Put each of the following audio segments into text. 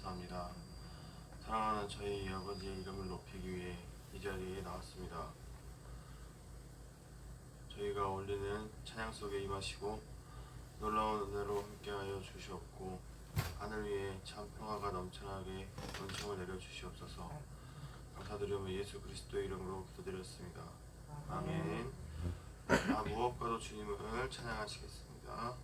감사합니다. 사랑하는 저희 아버지의 이름을 높이기 위해 이 자리에 나왔습니다. 저희가 올리는 찬양 속에 임하시고 놀라운 은혜로 함께하여 주시옵고 하늘 위에 참 평화가 넘쳐나게 은총을 내려주시옵소서. 감사드리며 예수 그리스도의 이름으로 기도드렸습니다. 아멘. 무엇과도 주님을 찬양하시겠습니다.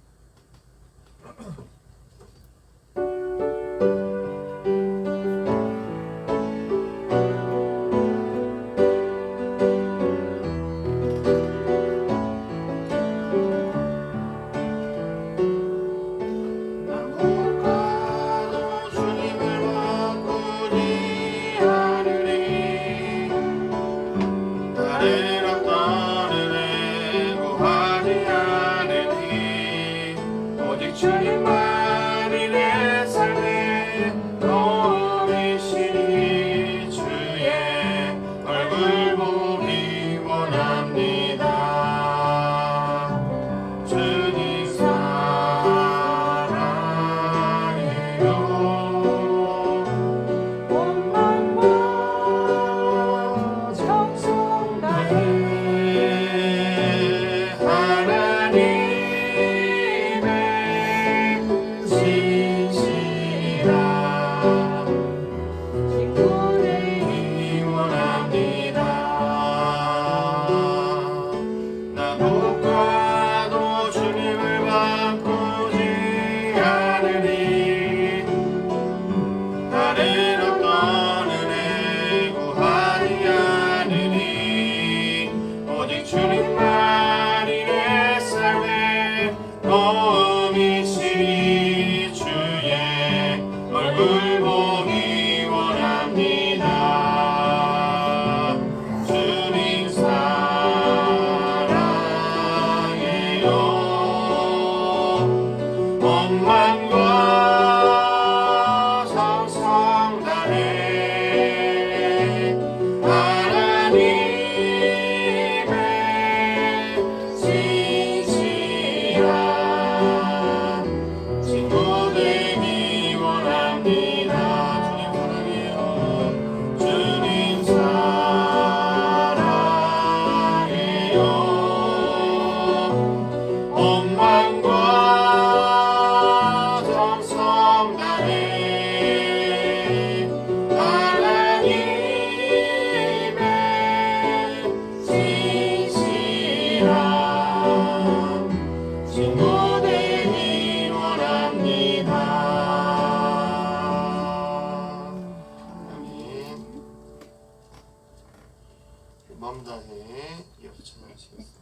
마음 다해 이어서 찬양하시겠습니다.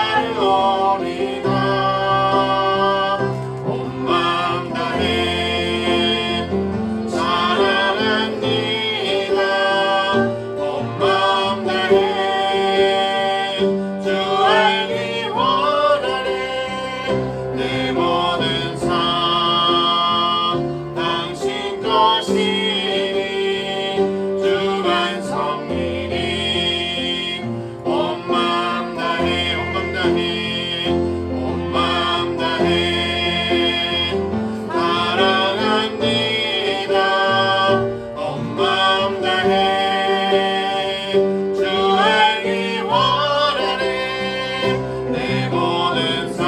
따르오리다. 온 마음 다해 사랑합니다. 온 마음 다해 주 알기 원하네. 내 모든 삶 당신 것이니 주만 섬기니 온 마음 다해 온 마음 다해 온 마음 다해 사랑합니다. 온 마음 다해 주 알기 원하네. 내 모든 삶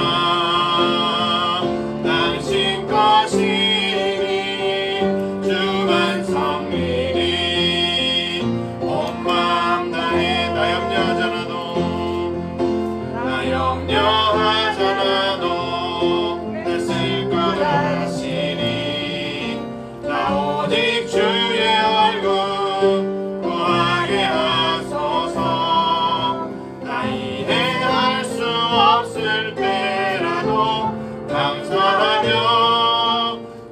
당신 것이니 주만 섬기니 온 마음 다해 나 염려하잖아도 날 쓸 것 아시니 나 오직 주의 얼굴 구하게 하소서. 나 이해할 수 없을 때라도 감사하며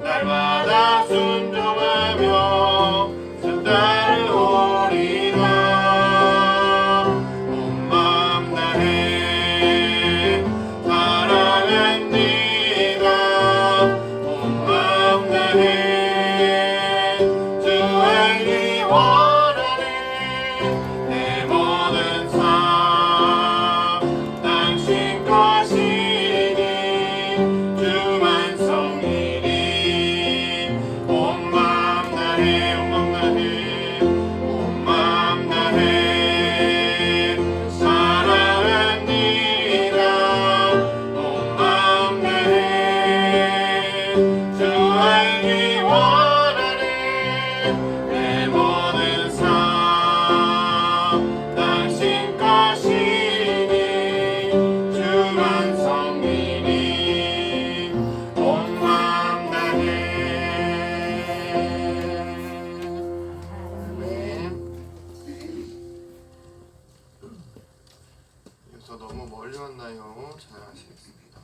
날마다 순종하며 주 따르오리다. 온 마음 다해 사랑합니다. 온 마음 다해 주 알기 원하네. 내 모든 삶 당신 것이니 주만 섬기니 온 마음 다해 온 마음 다해 온 마음 다해 사랑합니다. 온 마음 다해 주 알기 원하네. 내 모든 삶 당신 것이니 주만 섬기니 온 마음 다해. 아멘. 여기서 너무 멀리 왔나요? 잘 하시겠습니다.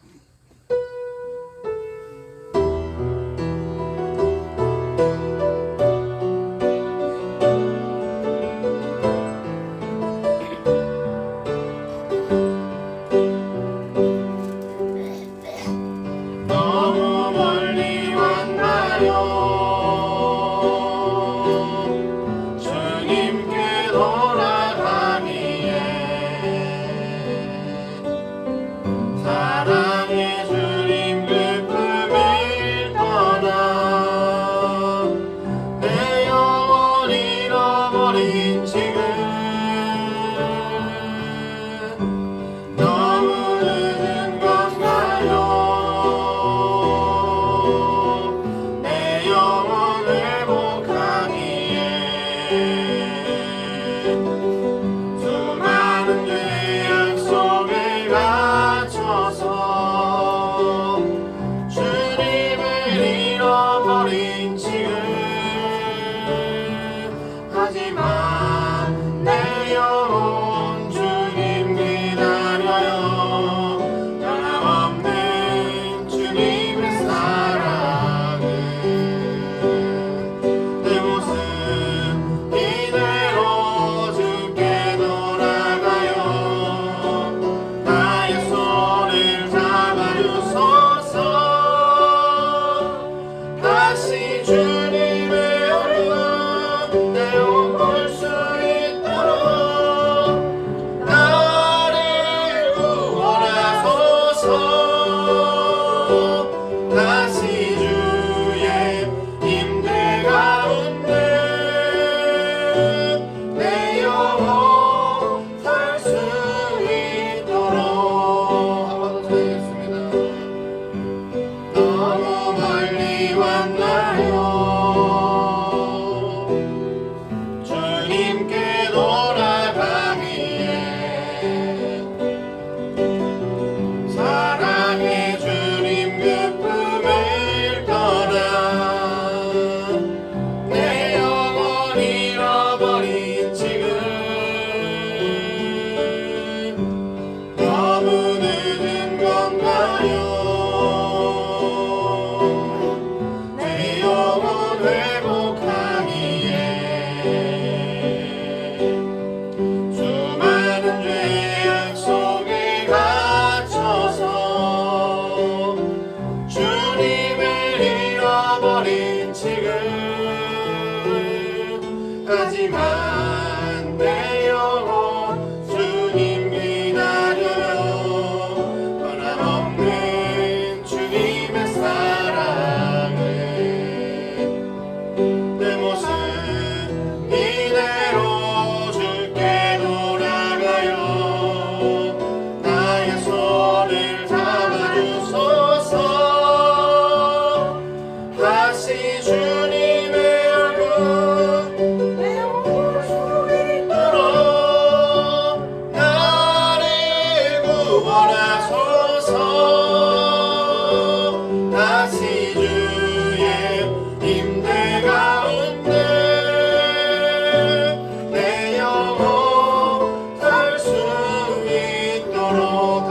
너무 멀리 왔나요? 주님께 돌아가기에 사랑 하지만 내 영혼 주님 기다려요. 변함없는 주님의 사랑을 내 모습 이대로 주께 돌아가요. 나의 손을 잡아주소서. 다시 주님의 얼굴 내 볼 수 있도록 나를 구원하소서. 다시 주의 임재 가운데 내 영혼 살 수 있도록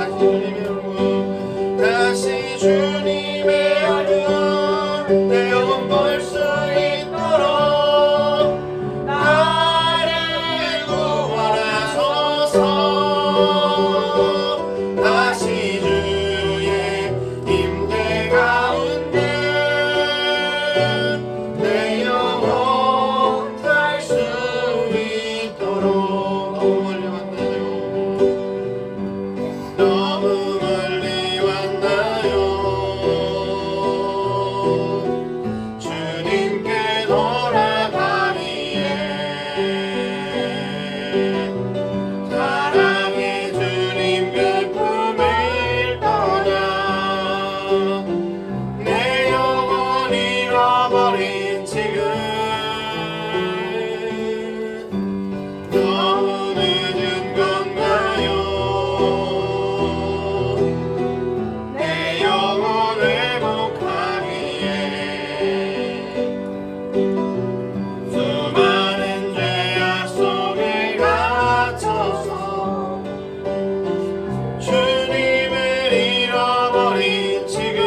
다시 주님의 얼굴 내 영혼 볼 수 있도록 나를 구원하소서. 다시 주의 임재 가운데 내 영혼 살 수 있도록. 너무 멀리 왔나요? 주님께 돌아가기에 사랑의 주님 그 품을 떠나 내 영혼 잃어버린 지금 너무 늦은 건가요? 내 영혼 회복하기에 수많은 죄악 속에 갇혀서 주님을 잃어버린 지금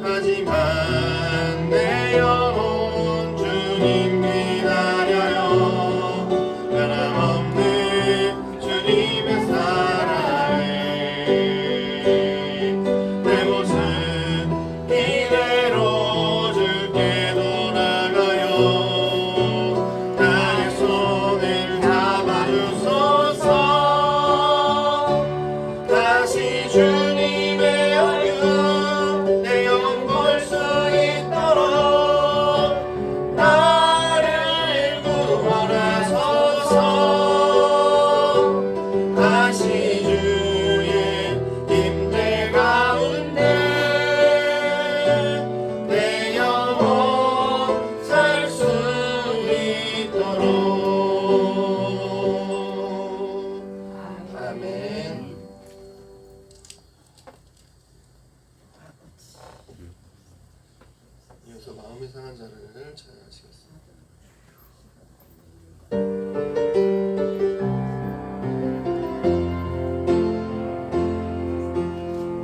하지만 내 영혼 주님 기다려요. 변함없는 주님의 사랑을 내 모습 이대로 주께 돌아가요. 나의 손을 잡아주소서. 다시 주님의 얼굴 내 영혼 볼 수 있도록 나를 구원하소서. 다시 주의 임재 가운데 내 영혼 살 수 있도록. 아멘. 이어서 마음이 상한 자를 찬양하시겠습니다.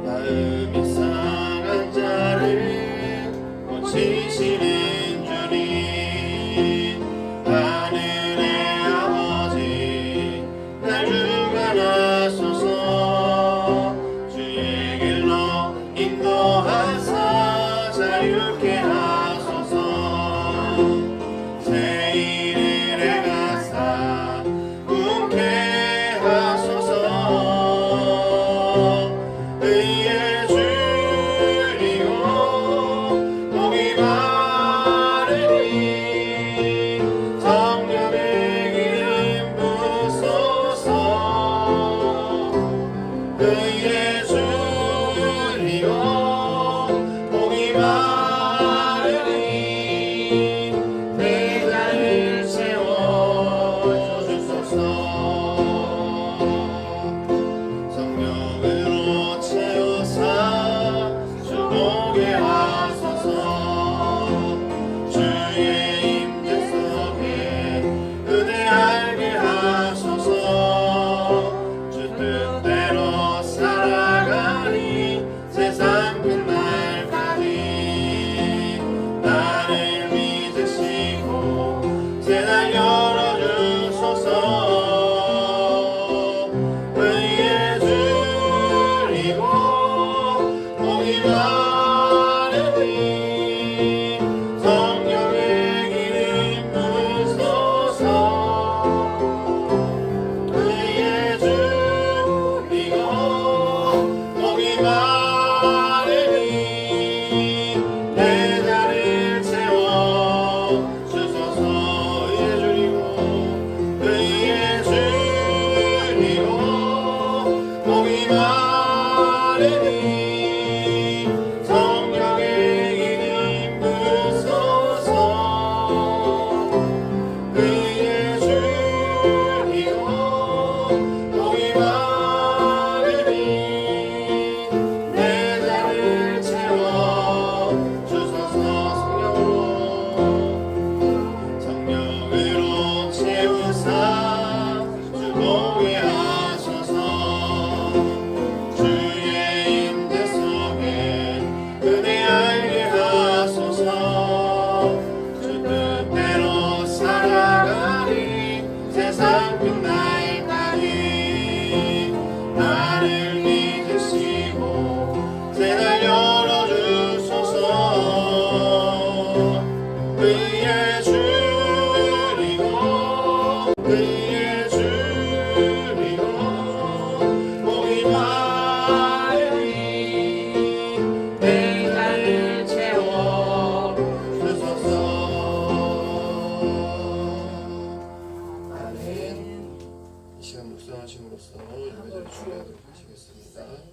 마음이 상한 자를 고치시는 주님 하늘의 아버지 날 주관하소서. 주의 길로 인도하사 자유케 하소서. 새 일을 행하사 웃게 하소서. 의의 주리요 복이 많으니 성령의 기름 부소서. 의의 주리요 복이 많으니 내 잔을 채워주소서. 성령으로 채우사 주보게 하소서. 주의 임재 속에 은혜 알게 하소서. 주 뜻대로 살아 기도하도록 하시겠습니다.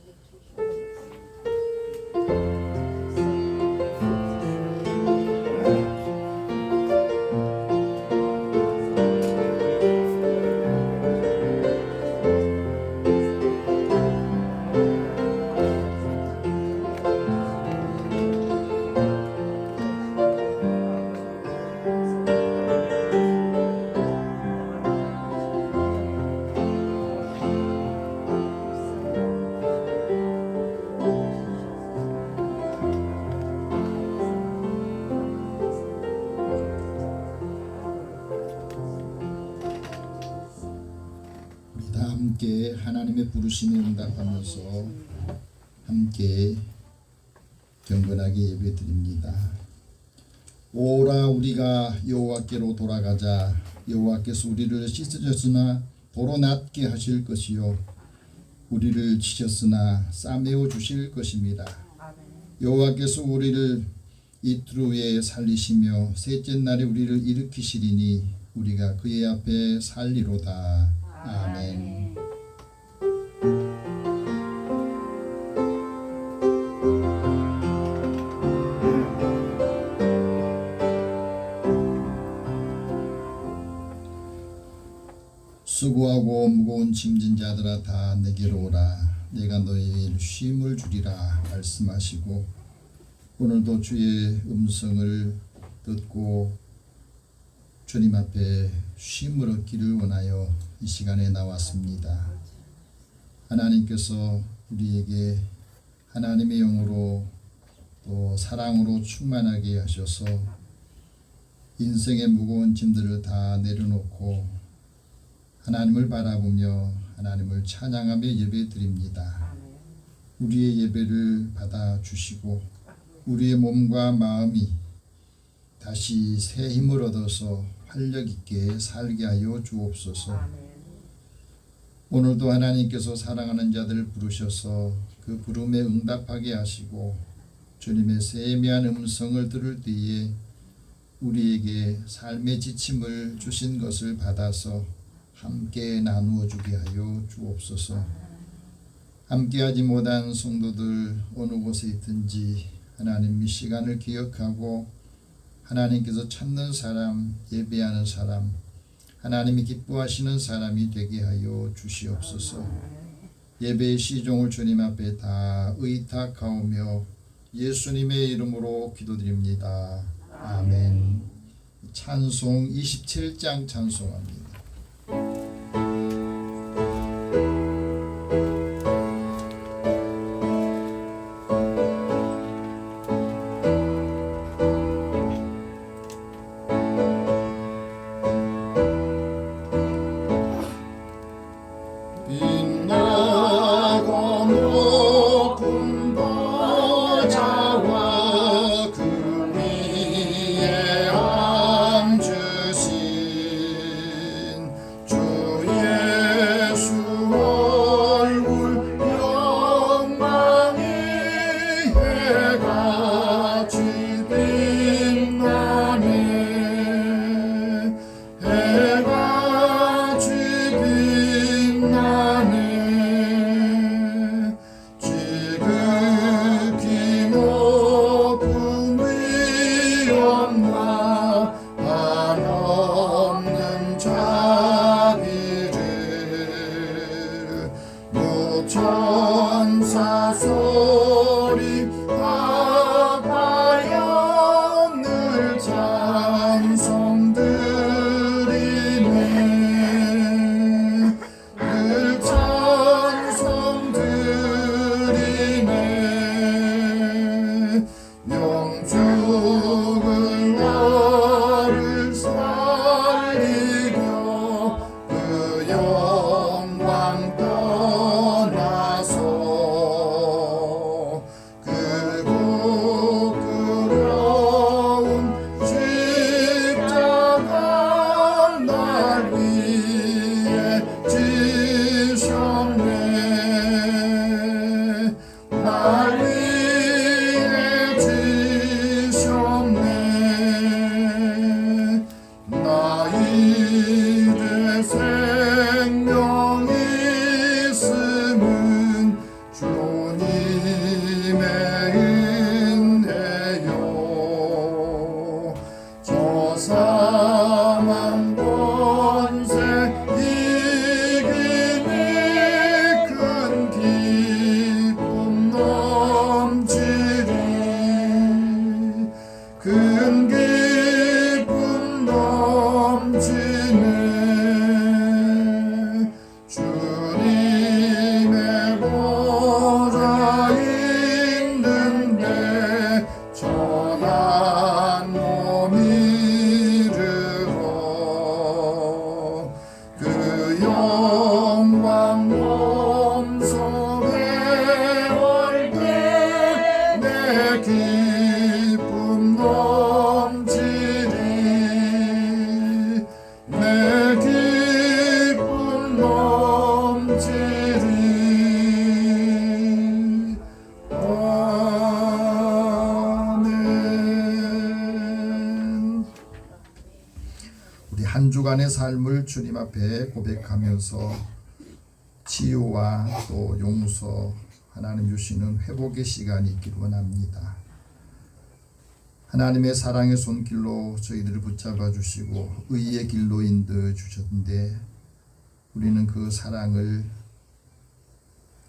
다 함께 하나님의 부르심에 응답하면서 함께 경건하게 예배드립니다. 오라 우리가 여호와께로 돌아가자. 여호와께서 우리를 씻으셨으나 도로 낫게 하실 것이요 우리를 치셨으나 싸매어 주실 것입니다. 여호와께서 우리를 이틀 후에 살리시며 셋째 날에 우리를 일으키시리니 우리가 그의 앞에 살리로다. 아멘. 수고하고 무거운 짐진 자들아 다 내게로 오라. 내가 너희의 쉼을 주리라 말씀하시고 오늘도 주의 음성을 듣고 주님 앞에 쉼을 얻기를 원하여 이 시간에 나왔습니다. 하나님께서 우리에게 하나님의 영으로 또 사랑으로 충만하게 하셔서 인생의 무거운 짐들을 다 내려놓고 하나님을 바라보며 하나님을 찬양하며 예배드립니다. 우리의 예배를 받아주시고 우리의 몸과 마음이 다시 새 힘을 얻어서 활력 있게 살게 하여 주옵소서. 오늘도 하나님께서 사랑하는 자들을 부르셔서 그 부름에 응답하게 하시고 주님의 세미한 음성을 들을 때에 우리에게 삶의 지침을 주신 것을 받아서 함께 나누어 주게 하여 주옵소서. 함께하지 못한 성도들 어느 곳에 있든지 하나님 이 시간을 기억하고 하나님께서 찾는 사람, 예배하는 사람, 하나님이 기뻐하시는 사람이 되게 하여 주시옵소서. 예배의 시종을 주님 앞에 다 의탁하오며 예수님의 이름으로 기도드립니다. 아멘. 찬송 27장 찬송합니다. 주간의 삶을 주님 앞에 고백하면서 치유와 또 용서, 하나님 주시는 회복의 시간이 있기를 원합니다. 하나님의 사랑의 손길로 저희들을 붙잡아 주시고 의의 길로 인도해 주셨는데 우리는 그 사랑을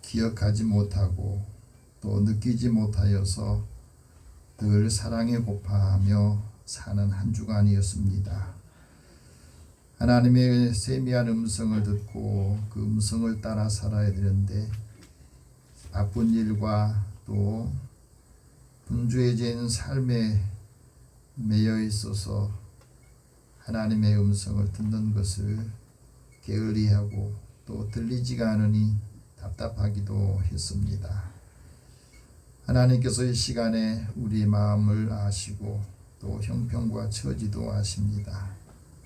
기억하지 못하고 또 느끼지 못하여서 늘 사랑에 고파하며 사는 한 주간이었습니다. 하나님의 세미한 음성을 듣고 그 음성을 따라 살아야 되는데 바쁜 일과 또 분주해진 삶에 매여 있어서 하나님의 음성을 듣는 것을 게을리하고 또 들리지가 않으니 답답하기도 했습니다. 하나님께서 이 시간에 우리 마음을 아시고 또 형편과 처지도 아십니다.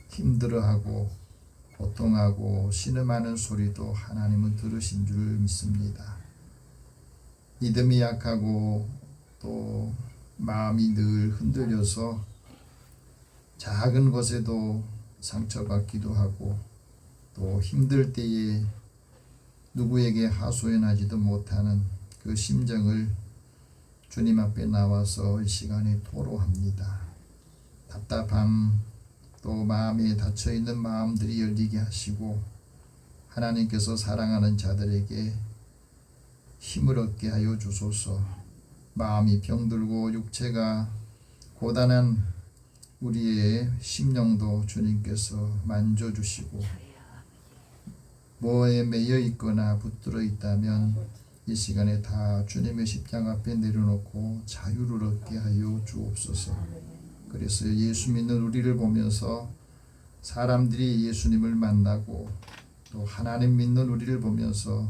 힘들어하고 고통하고 신음하는 소리도 하나님은 들으신 줄 믿습니다. 믿음이 약하고 또 마음이 늘 흔들려서 작은 것에도 상처받기도 하고 또 힘들 때에 누구에게 하소연하지도 못하는 그 심정을 주님 앞에 나와서 이 시간에 토로합니다. 답답함 또 마음에 닫혀있는 마음들이 열리게 하시고 하나님께서 사랑하는 자들에게 힘을 얻게 하여 주소서. 마음이 병들고 육체가 고단한 우리의 심령도 주님께서 만져주시고 뭐에 매여 있거나 붙들어 있다면 이 시간에 다 주님의 십자가 앞에 내려놓고 자유를 얻게 하여 주옵소서. 그래서 예수 믿는 우리를 보면서 사람들이 예수님을 만나고 또 하나님 믿는 우리를 보면서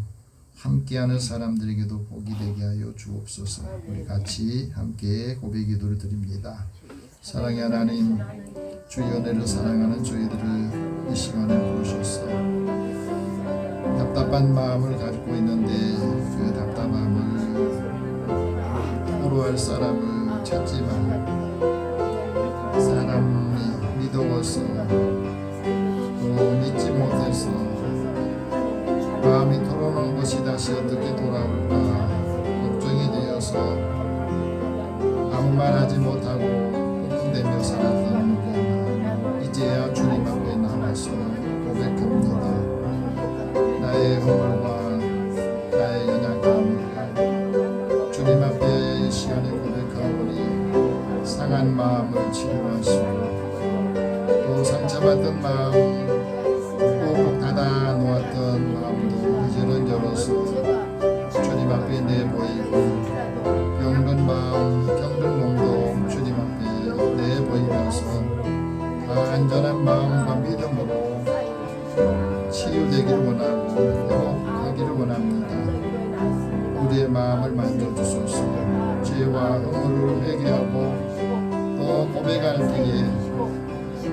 함께하는 사람들에게도 복이 되게 하여 주옵소서. 우리 같이 함께 고백 기도를 드립니다. 사랑의 하나님, 주의 은혜를 사랑하는 저희들을 이 시간에 부르셨어. 답답한 마음을 가지고 있는데 그 답답함을 토로할 사람을 찾지만 사람이 미도워서 또 믿지 못해서 마음이 토로는 것이 다시 어떻게 돌아올까 걱정이 되어서 아무 말 하지 못하고 끙끙대며 살았던 우리 마음 이제야 주님 앞에 나와서 고백합니다. 나의 허물과 나의 연약함을 주님 앞에 이 시간에 고백하오니 상한 마음을 치료하시고 또 상처받은 마음 꼭 닫아 놓았던 마음도 이제는 열어서 주님 앞에 내보이고 병든 마음 병든 몸도 주님 앞에 내보이면서 간절한 마음과 믿음으로 치유되기를 원하고 회복하기를 원합니다. 우리의 마음을 만져주소서. 죄와 허물을 회개하고 또 고백할 때에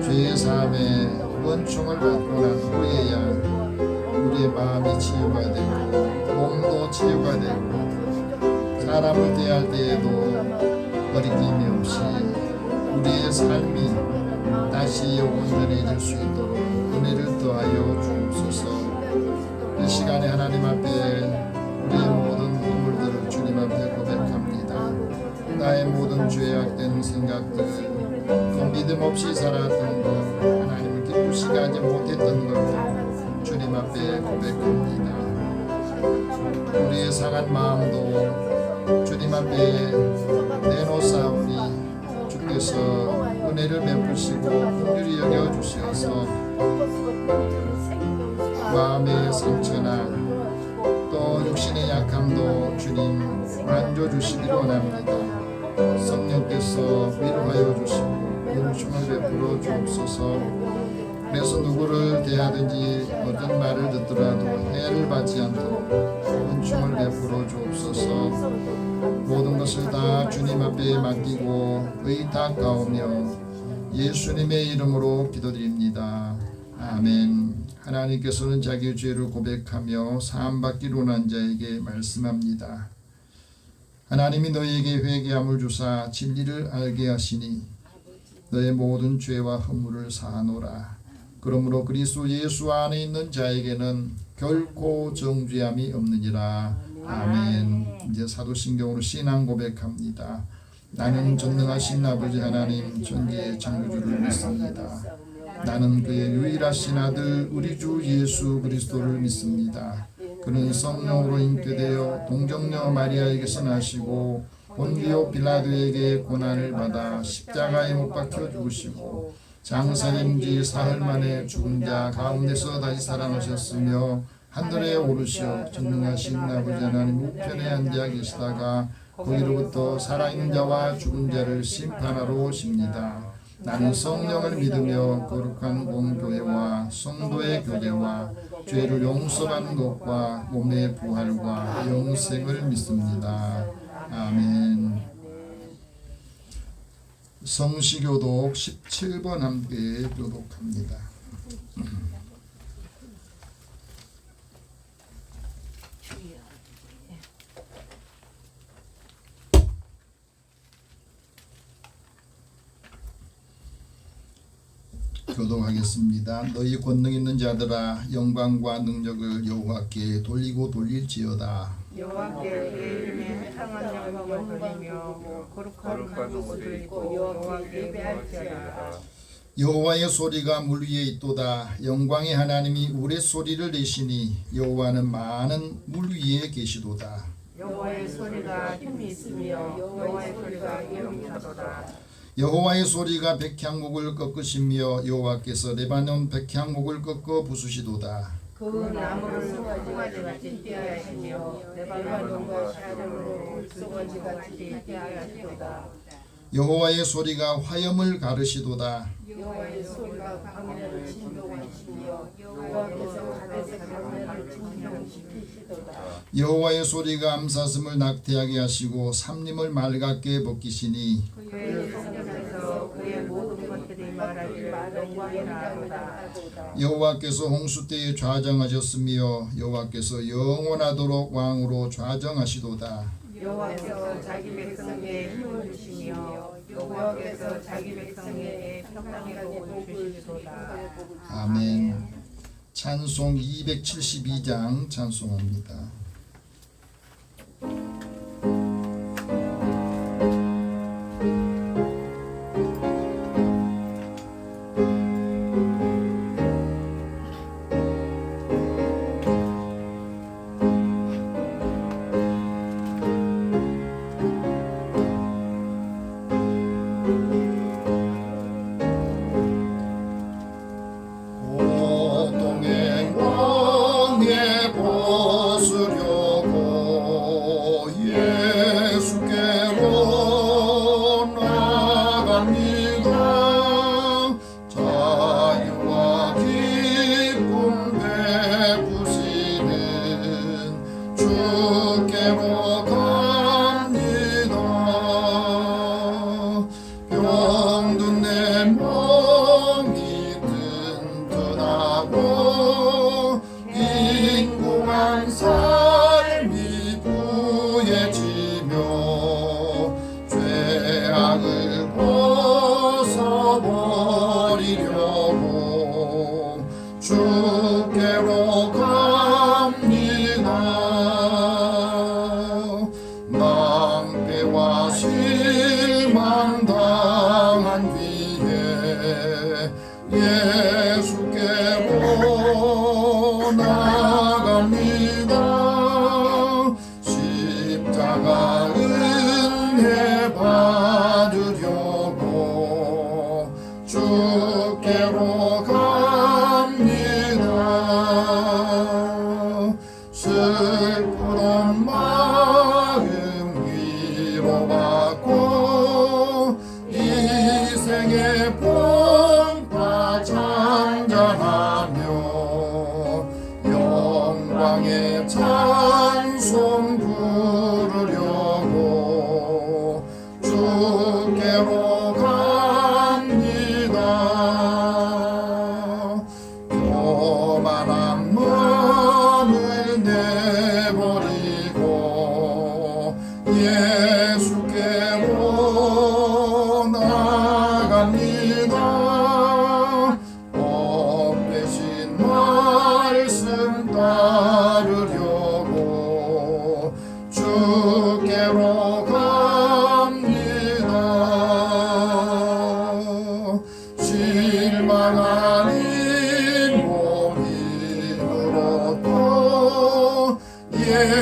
죄의 사함에 원충을 받고 난 후에야 우리의 마음이 치유가 되고 몸도 치유가 되고 사람을 대할 때에도 거리낌이 없이 우리의 삶이 다시 온전해질 수 있도록 은혜를 더하여 주옵소서. 이 시간에 하나님 앞에 우리의 모든 허물들을 주님 앞에 고백합니다. 나의 모든 죄악된 생각들 또 믿음 없이 살았던 것 하나님을 기쁘시게 하지 못했던 것 주님 앞에 고백합니다. 우리의 상한 마음도 주님 앞에 내놓사오니 주께서 은혜를 베푸시고 긍휼히 여겨주시어서 마음의 상처나 또 육신의 약함도 주님 만져주시기를 원합니다. 성령께서 위로하여 주시고 은총을 베풀어 주옵소서. 그래서 누구를 대하든지 어떤 말을 듣더라도 해를 받지 않도록 은총을 베풀어 주옵소서. 모든 것을 다 주님 앞에 맡기고 의탁하오며 예수님의 이름으로 기도드립니다. 아멘. 하나님께서는 자기의 죄를 고백하며 사함받기로 난 자에게 말씀합니다. 하나님이 너희에게 회개함을 주사 진리를 알게 하시니 너의 모든 죄와 허물을 사하노라. 그러므로 그리스도 예수 안에 있는 자에게는 결코 정죄함이 없느니라. 아멘. 이제 사도신경으로 신앙 고백합니다. 나는 전능하신 아버지 하나님 천지의 창조주를 믿습니다. 나는 그의 유일하신 아들 우리 주 예수 그리스도를 믿습니다. 그는 성령으로 잉태되어 동정녀 마리아에게서 나시고 본디오 빌라도에게 고난을 받아 십자가에 못 박혀 죽으시고 장사된 지 사흘 만에 죽은 자 가운데서 다시 살아나셨으며 하늘에 오르시어 전능하신 아버지 하나님 우편에 앉아 계시다가 거기로부터 살아있는 자와 죽은 자를 심판하러 오십니다. 나는 성령을 믿으며 거룩한 공교회와 성도의 교제와 죄를 용서받는 것과 몸의 부활과 영생을 믿습니다. 아멘. 성시교독 17번 함께 교독합니다. 교독하겠습니다. 너희 권능 있는 자들아 영광과 능력을 여호와께 돌리고 돌릴지어다. 여호와께 예수님의 상한 영광을 돌리며 거룩한 옷을 입고 여호와께 예배할지어다. 여호와의 소리가 물 위에 있도다. 영광의 하나님이 우레 소리를 내시니 여호와는 많은 물 위에 계시도다. 여호와의 소리가 힘이 있으며 여호와의 소리가 영원하도다. 여호와의 소리가 백향목을 꺾으시며 여호와께서 레바논 백향목을 꺾어 부수시도다. 그 나무를 송아지같이 띠하시며 레바논과 샤론으로 두번지같이 띠하시도다. 여호와의 소리가 화염을 가르시도다. 여호와의 소리가 광야를 진동하시며 여호와께서 가데스 광야를 진동시키시도다. 여호와의 소리가 암사슴을 낙태하게 하시고 삼림을 맑게 벗기시니 그의 성경에서 그의 모든 것들이 말하기를 영광이라도다. 여호와께서 홍수 때에 좌정하셨으며 여호와께서 영원하도록 왕으로 좌정하시도다. 여호와께서 자기 백성에게 힘을 주시며 여호와께서 자기 백성에게 평강의 복을 주시도다. 아멘. 찬송 272장 찬송합니다. 주께로 갑니다. 낭패와 실망 당한 뒤에 예수께로 나갑니다. 십자가 은혜 받으려고 주께로 슬픈 마음 위로받고 이 생의 pompa 찬양하며 영광의 찬송 부르려고 주께로 갑니다. 교만한 마음을 내버리고 예수께로 나갑니다.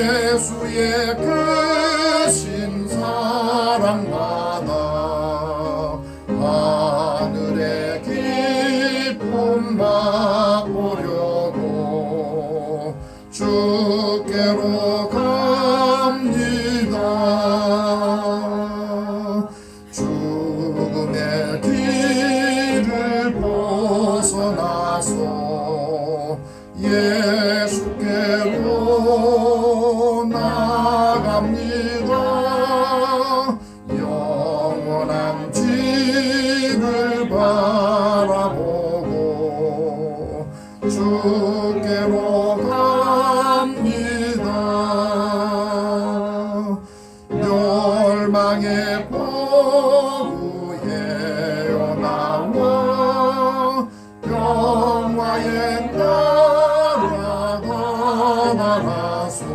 예수의 크신 사랑받아 하늘의 기쁨 맛보려고 주께로 갑니다. 죽음의 길을 벗어나서 예수께로 나갑니다. 영원한 집을 바라보고 주께로 갑니다. 멸망의 포구에 나와 영화에 따라 날아서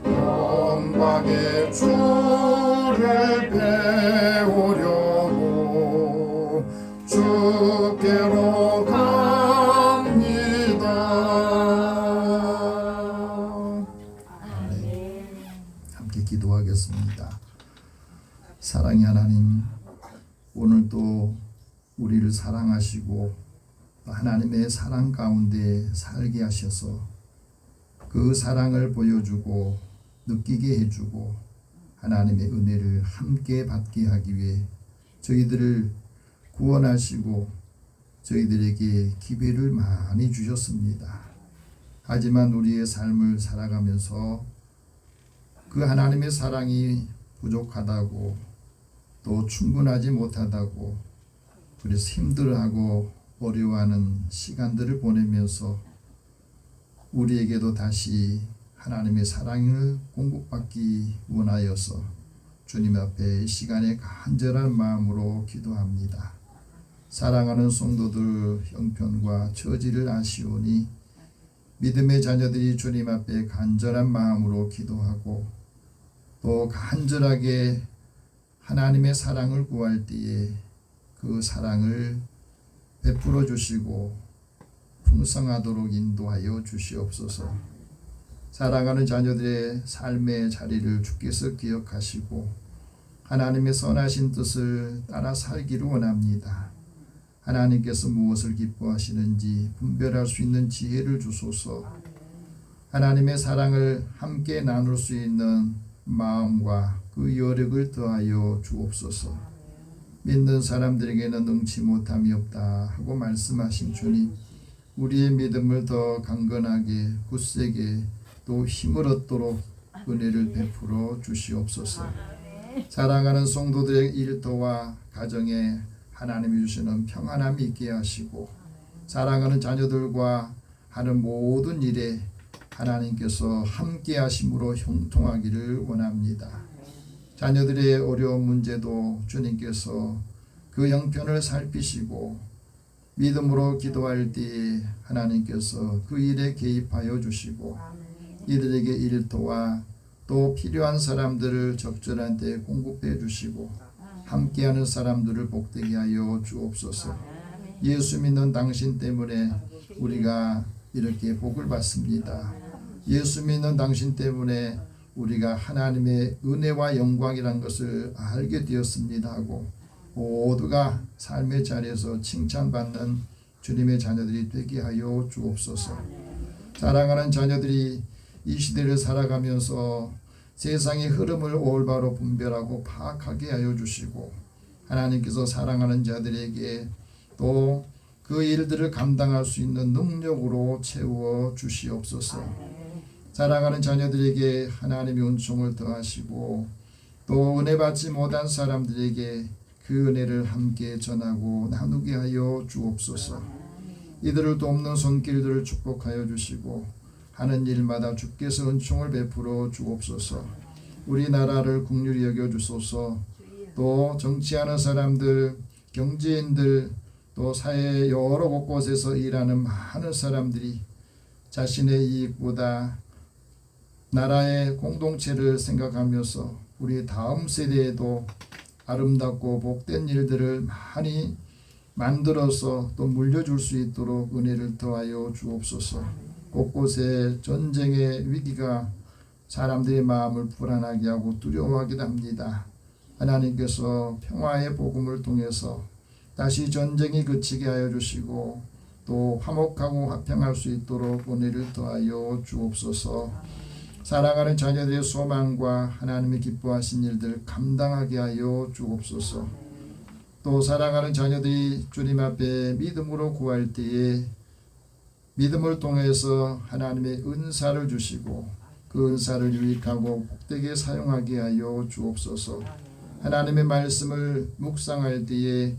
영광의 주를 배우려고 주께로 갑니다. 함께 기도하겠습니다. 사랑의 하나님, 오늘도 우리를 사랑하시고 하나님의 사랑 가운데 살게 하셔서 그 사랑을 보여주고 느끼게 해주고 하나님의 은혜를 함께 받게 하기 위해 저희들을 구원하시고 저희들에게 기회를 많이 주셨습니다. 하지만 우리의 삶을 살아가면서 그 하나님의 사랑이 부족하다고 또 충분하지 못하다고 그래서 힘들어하고 어려워하는 시간들을 보내면서 우리에게도 다시 하나님의 사랑을 공급받기 원하여서 주님 앞에 이 시간에 간절한 마음으로 기도합니다. 사랑하는 성도들 형편과 처지를 아시오니 믿음의 자녀들이 주님 앞에 간절한 마음으로 기도하고 또 간절하게 하나님의 사랑을 구할 때에 그 사랑을 베풀어 주시고 풍성하도록 인도하여 주시옵소서. 사랑하는 자녀들의 삶의 자리를 주께서 기억하시고 하나님의 선하신 뜻을 따라 살기를 원합니다. 하나님께서 무엇을 기뻐하시는지 분별할 수 있는 지혜를 주소서. 하나님의 사랑을 함께 나눌 수 있는 마음과 그 여력을 더하여 주옵소서. 믿는 사람들에게는 능치 못함이 없다 하고 말씀하신 주님, 우리의 믿음을 더 강건하게 굳세게 또 힘을 얻도록 은혜를 베풀어 주시옵소서. 사랑하는 성도들의 일터와 가정에 하나님이 주시는 평안함이 있게 하시고 사랑하는 자녀들과 하는 모든 일에 하나님께서 함께 하심으로 형통하기를 원합니다. 자녀들의 어려운 문제도 주님께서 그 형편을 살피시고 믿음으로 기도할 때에 하나님께서 그 일에 개입하여 주시고 이들에게 일터와 또 필요한 사람들을 적절한 때에 공급해 주시고 함께하는 사람들을 복되게 하여 주옵소서. 예수 믿는 당신 때문에 우리가 이렇게 복을 받습니다. 예수 믿는 당신 때문에 우리가 하나님의 은혜와 영광이란 것을 알게 되었습니다 하고 모두가 삶의 자리에서 칭찬받는 주님의 자녀들이 되게 하여 주옵소서. 사랑하는 자녀들이 이 시대를 살아가면서 세상의 흐름을 올바로 분별하고 파악하게 하여 주시고 하나님께서 사랑하는 자들에게 또 그 일들을 감당할 수 있는 능력으로 채워 주시옵소서. 사랑하는 자녀들에게 하나님의 은총을 더하시고 또 은혜 받지 못한 사람들에게 그 은혜를 함께 전하고 나누게 하여 주옵소서. 이들을 돕는 손길들을 축복하여 주시고 하는 일마다 주께서 은총을 베풀어 주옵소서. 우리나라를 긍휼히 여겨 주소서. 또 정치하는 사람들, 경제인들, 또 사회 여러 곳곳에서 일하는 많은 사람들이 자신의 이익보다 나라의 공동체를 생각하면서 우리 다음 세대에도 아름답고 복된 일들을 많이 만들어서 또 물려줄 수 있도록 은혜를 더하여 주옵소서. 곳곳에 전쟁의 위기가 사람들의 마음을 불안하게 하고 두려워하게 합니다. 하나님께서 평화의 복음을 통해서 다시 전쟁이 그치게 하여 주시고 또 화목하고 화평할 수 있도록 은혜를 더하여 주옵소서. 사랑하는 자녀들의 소망과 하나님의 기뻐하신 일들 감당하게 하여 주옵소서. 또 사랑하는 자녀들이 주님 앞에 믿음으로 구할 때에 믿음을 통해서 하나님의 은사를 주시고 그 은사를 유익하고 복되게 사용하게 하여 주옵소서. 하나님의 말씀을 묵상할 때에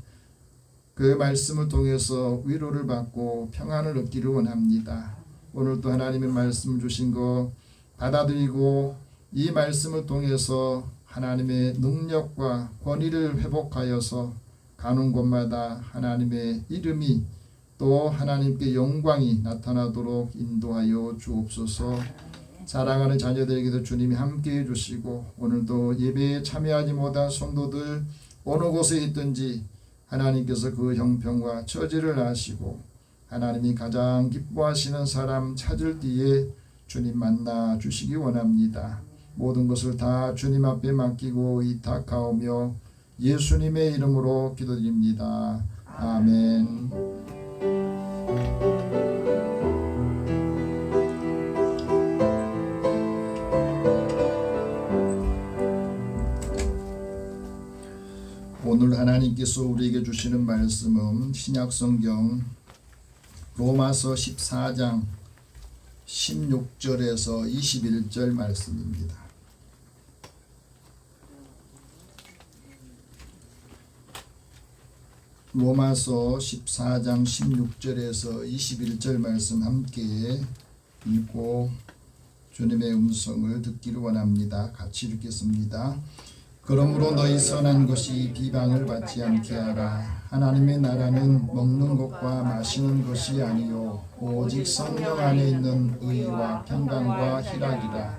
그 말씀을 통해서 위로를 받고 평안을 얻기를 원합니다. 오늘도 하나님의 말씀 주신 거 받아들이고 이 말씀을 통해서 하나님의 능력과 권위를 회복하여서 가는 곳마다 하나님의 이름이 또 하나님께 영광이 나타나도록 인도하여 주옵소서. 사랑하는 자녀들에게도 주님이 함께해 주시고 오늘도 예배에 참여하지 못한 성도들 어느 곳에 있든지 하나님께서 그 형편과 처지를 아시고 하나님이 가장 기뻐하시는 사람 찾을 때에 주님 만나 주시기 원합니다. 모든 것을 다 주님 앞에 맡기고 의탁하오며 예수님의 이름으로 기도드립니다. 아멘. 오늘 하나님께서 우리에게 주시는 말씀은 신약성경 로마서 14장 16절에서 21절 말씀입니다. 로마서 14장 16절에서 21절 말씀 함께 읽고 주님의 음성을 듣기를 원합니다. 같이 읽겠습니다. 그러므로 너희 선한 것이 비방을 받지 않게 하라. 하나님의 나라는 먹는 것과 마시는 것이 아니요 오직 성령 안에 있는 의와 평강과 희락이라.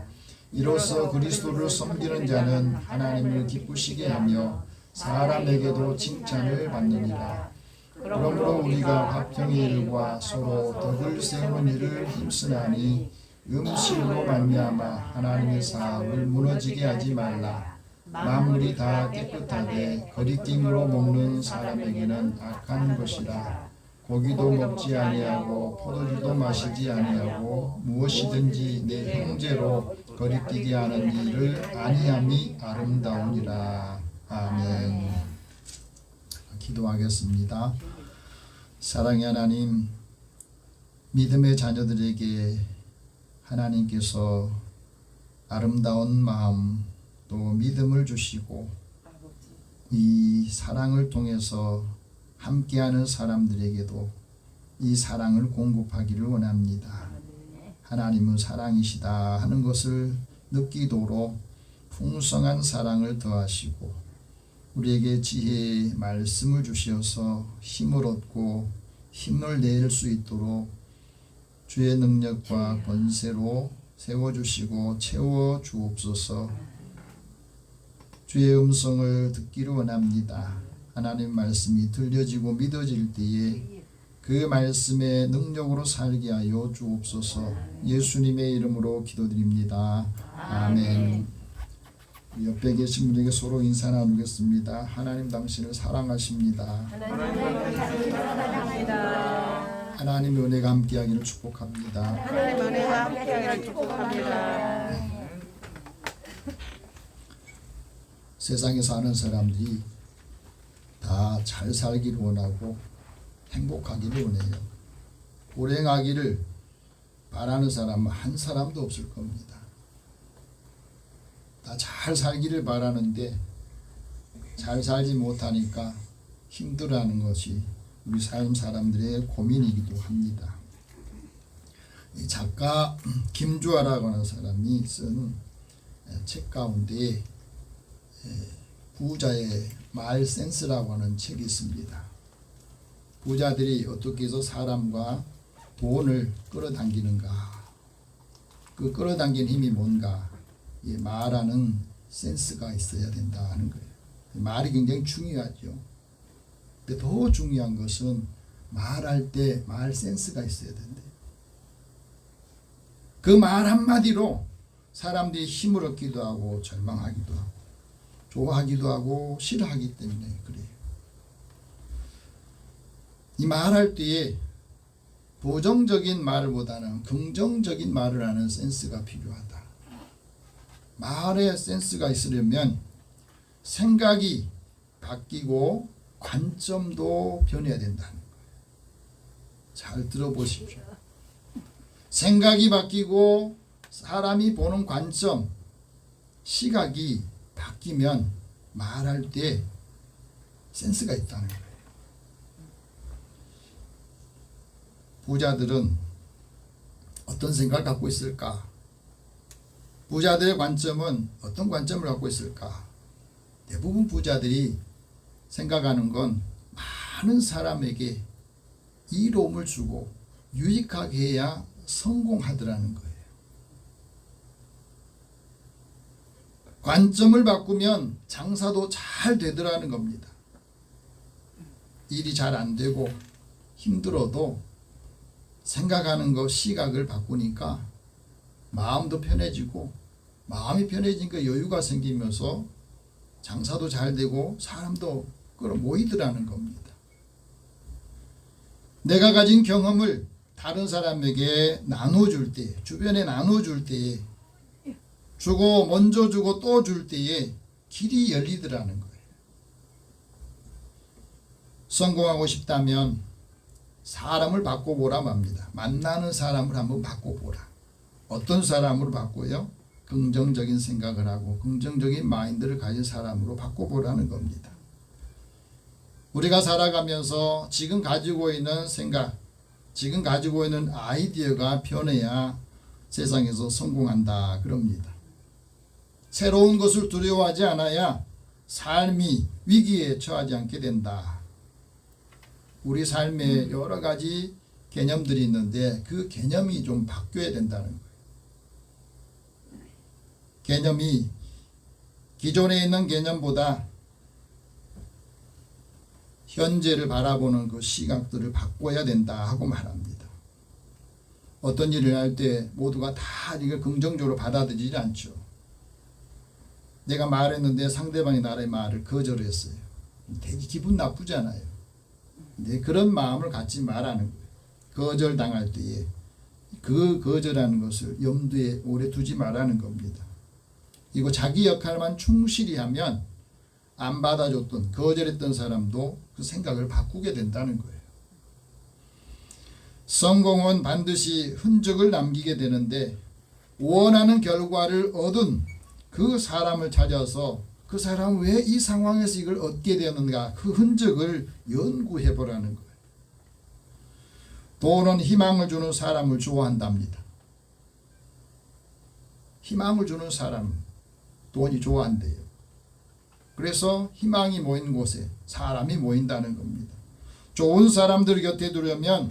이로써 그리스도를 섬기는 자는 하나님을 기쁘시게 하며 사람에게도 칭찬을 받느니라. 그러므로 우리가 화평의 일과 서로 덕을 세우는 일을 힘쓰나니 음식으로 말미암아 하나님의 사업을 무너지게 하지 말라. 만물이 다 깨끗하되 거리낌으로 먹는 사람에게는 악한 것이라. 고기도 먹지 아니하고 포도주도 마시지 아니하고 무엇이든지 내 형제로 거리끼게 하는 일을 아니함이 아름다우니라. 아멘. 기도하겠습니다. 사랑의 하나님, 믿음의 자녀들에게 하나님께서 아름다운 마음 또 믿음을 주시고 이 사랑을 통해서 함께하는 사람들에게도 이 사랑을 공급하기를 원합니다. 하나님은 사랑이시다 하는 것을 느끼도록 풍성한 사랑을 더하시고 우리에게 지혜의 말씀을 주셔서 힘을 얻고 힘을 낼 수 있도록 주의 능력과 권세로 세워주시고 채워주옵소서. 주의 음성을 듣기를 원합니다. 하나님 말씀이 들려지고 믿어질 때에 그 말씀의 능력으로 살게 하여 주옵소서. 예수님의 이름으로 기도드립니다. 아멘. 옆에 계신 분에게 서로 인사 나누겠습니다. 하나님 당신을 사랑하십니다. 하나님의 은혜가 함께하기를 축복합니다. 하나님 은혜가 함께하기를 축복합니다. 세상에 사는 사람들이 다 잘 살기를 원하고 행복하기를 원해요. 불행하기를 바라는 사람은 한 사람도 없을 겁니다. 다 잘 살기를 바라는데 잘 살지 못하니까 힘들어하는 것이 우리 삶 사람들의 고민이기도 합니다. 이 작가 김주아라고 하는 사람이 쓴 책 가운데 부자의 말 센스라고 하는 책이 있습니다. 부자들이 어떻게 해서 사람과 돈을 끌어당기는가, 그 끌어당기는 힘이 뭔가, 말하는 센스가 있어야 된다 하는 거예요. 말이 굉장히 중요하죠. 근데 더 중요한 것은 말할 때 말 센스가 있어야 된대. 그 말 한마디로 사람들이 힘을 얻기도 하고 절망하기도 하고 좋아하기도 하고 싫어하기 때문에 그래요. 이 말할 때에 부정적인 말보다는 긍정적인 말을 하는 센스가 필요하다. 말에 센스가 있으려면 생각이 바뀌고 관점도 변해야 된다는 거예요. 잘 들어보십시오. 생각이 바뀌고 사람이 보는 관점, 시각이 바뀌면 말할 때 센스가 있다는 거예요. 부자들은 어떤 생각을 갖고 있을까? 부자들의 관점은 어떤 관점을 갖고 있을까? 대부분 부자들이 생각하는 건 많은 사람에게 이로움을 주고 유익하게 해야 성공하더라는 거예요. 관점을 바꾸면 장사도 잘 되더라는 겁니다. 일이 잘 안 되고 힘들어도 생각하는 거 시각을 바꾸니까 마음도 편해지고 마음이 편해지니까 여유가 생기면서 장사도 잘 되고 사람도 끌어모이더라는 겁니다. 내가 가진 경험을 다른 사람에게 나눠줄 때, 주변에 나눠줄 때에 주고 먼저 주고 또 줄 때에 길이 열리더라는 거예요. 성공하고 싶다면 사람을 바꿔보라 맙니다. 만나는 사람을 한번 바꿔보라. 어떤 사람으로 바꿔요? 긍정적인 생각을 하고 긍정적인 마인드를 가진 사람으로 바꿔보라는 겁니다. 우리가 살아가면서 지금 가지고 있는 생각, 지금 가지고 있는 아이디어가 변해야 세상에서 성공한다 그럽니다. 새로운 것을 두려워하지 않아야 삶이 위기에 처하지 않게 된다. 우리 삶에 여러 가지 개념들이 있는데 그 개념이 좀 바뀌어야 된다는 거예요. 개념이 기존에 있는 개념보다 현재를 바라보는 그 시각들을 바꿔야 된다 하고 말합니다. 어떤 일을 할 때 모두가 다 이걸 긍정적으로 받아들이지 않죠. 내가 말했는데 상대방이 나의 말을 거절했어요. 되게 기분 나쁘잖아요. 근데 그런 마음을 갖지 말라는 거예요. 거절당할 때에 그 거절하는 것을 염두에 오래 두지 말라는 겁니다. 이거 자기 역할만 충실히 하면 안 받아줬던 거절했던 사람도 그 생각을 바꾸게 된다는 거예요. 성공은 반드시 흔적을 남기게 되는데 원하는 결과를 얻은 그 사람을 찾아서 그 사람은 왜 이 상황에서 이걸 얻게 되는가 그 흔적을 연구해 보라는 거예요. 돈은 희망을 주는 사람을 좋아한답니다. 희망을 주는 사람 돈이 좋아한대요. 그래서 희망이 모인 곳에 사람이 모인다는 겁니다. 좋은 사람들 곁에 두려면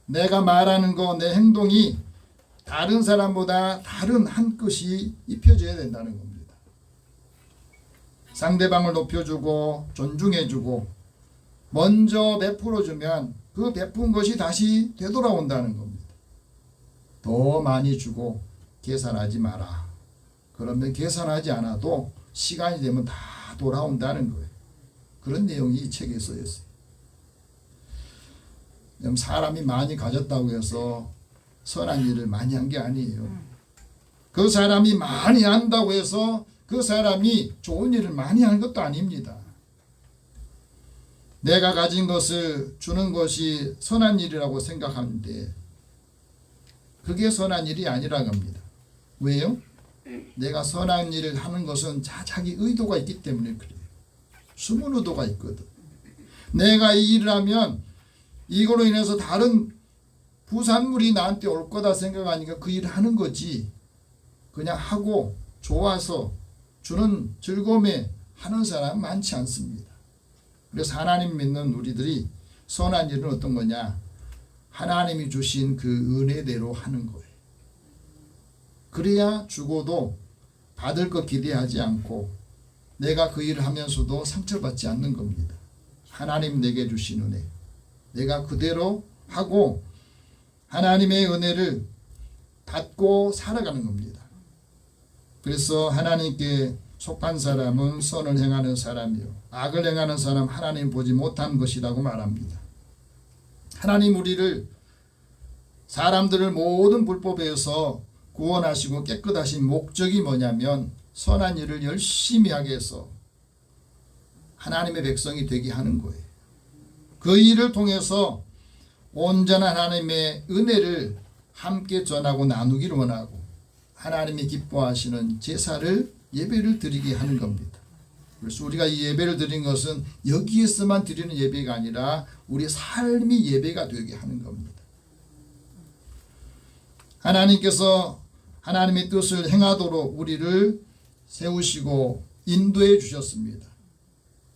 내가 말하는 거, 내 행동이 다른 사람보다 다른 한 끗이 입혀져야 된다는 겁니다. 상대방을 높여주고 존중해주고 먼저 베풀어주면 그 베푼 것이 다시 되돌아온다는 겁니다. 더 많이 주고 계산하지 마라. 그러면 계산하지 않아도 시간이 되면 다 돌아온다는 거예요. 그런 내용이 이 책에 써 있어요. 사람이 많이 가졌다고 해서 선한 일을 많이 한 게 아니에요. 그 사람이 많이 한다고 해서 그 사람이 좋은 일을 많이 하는 것도 아닙니다. 내가 가진 것을 주는 것이 선한 일이라고 생각하는데 그게 선한 일이 아니라고 합니다. 왜요? 내가 선한 일을 하는 것은 자기 의도가 있기 때문에 그래요. 숨은 의도가 있거든. 내가 이 일을 하면 이걸로 인해서 다른 부산물이 나한테 올 거다 생각하니까 그 일을 하는 거지. 그냥 하고 좋아서 주는 즐거움에 하는 사람 많지 않습니다. 그래서 하나님 믿는 우리들이 선한 일은 어떤 거냐? 하나님이 주신 그 은혜대로 하는 거예요. 그래야 죽어도 받을 것 기대하지 않고 내가 그 일을 하면서도 상처받지 않는 겁니다. 하나님 내게 주신 은혜. 내가 그대로 하고 하나님의 은혜를 받고 살아가는 겁니다. 그래서 하나님께 속한 사람은 선을 행하는 사람이요 악을 행하는 사람 하나님 보지 못한 것이라고 말합니다. 하나님 우리를 사람들을 모든 불법에서 구원하시고 깨끗하신 목적이 뭐냐면 선한 일을 열심히 하게 해서 하나님의 백성이 되게 하는 거예요. 그 일을 통해서 온전한 하나님의 은혜를 함께 전하고 나누기를 원하고 하나님이 기뻐하시는 제사를 예배를 드리게 하는 겁니다. 그래서 우리가 이 예배를 드린 것은 여기에서만 드리는 예배가 아니라 우리 삶이 예배가 되게 하는 겁니다. 하나님께서 하나님의 뜻을 행하도록 우리를 세우시고 인도해 주셨습니다.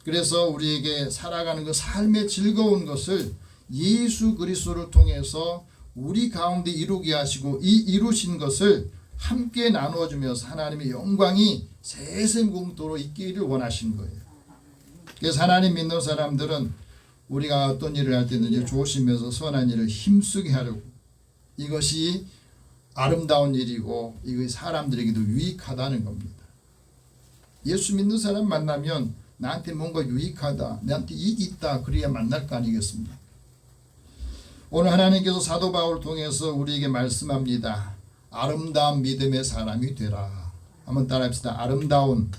그래서 우리에게 살아가는 그 삶의 즐거운 것을 예수 그리스도를 통해서 우리 가운데 이루게 하시고 이 이루신 것을 함께 나누어 주면서 하나님의 영광이 세세무궁토록 있기를 원하신 거예요. 그래서 하나님 믿는 사람들은 우리가 어떤 일을 할 때든지 조심해서 선한 일을 힘쓰게 하려고 이것이 아름다운 일이고 이것이 사람들에게도 유익하다는 겁니다. 예수 믿는 사람 만나면 나한테 뭔가 유익하다, 나한테 이익이 있다 그래야 만날 거 아니겠습니까? 오늘 하나님께서 사도 바울을 통해서 우리에게 말씀합니다. 아름다운 믿음의 사람이 되라. 한번 따라합시다. 아름다운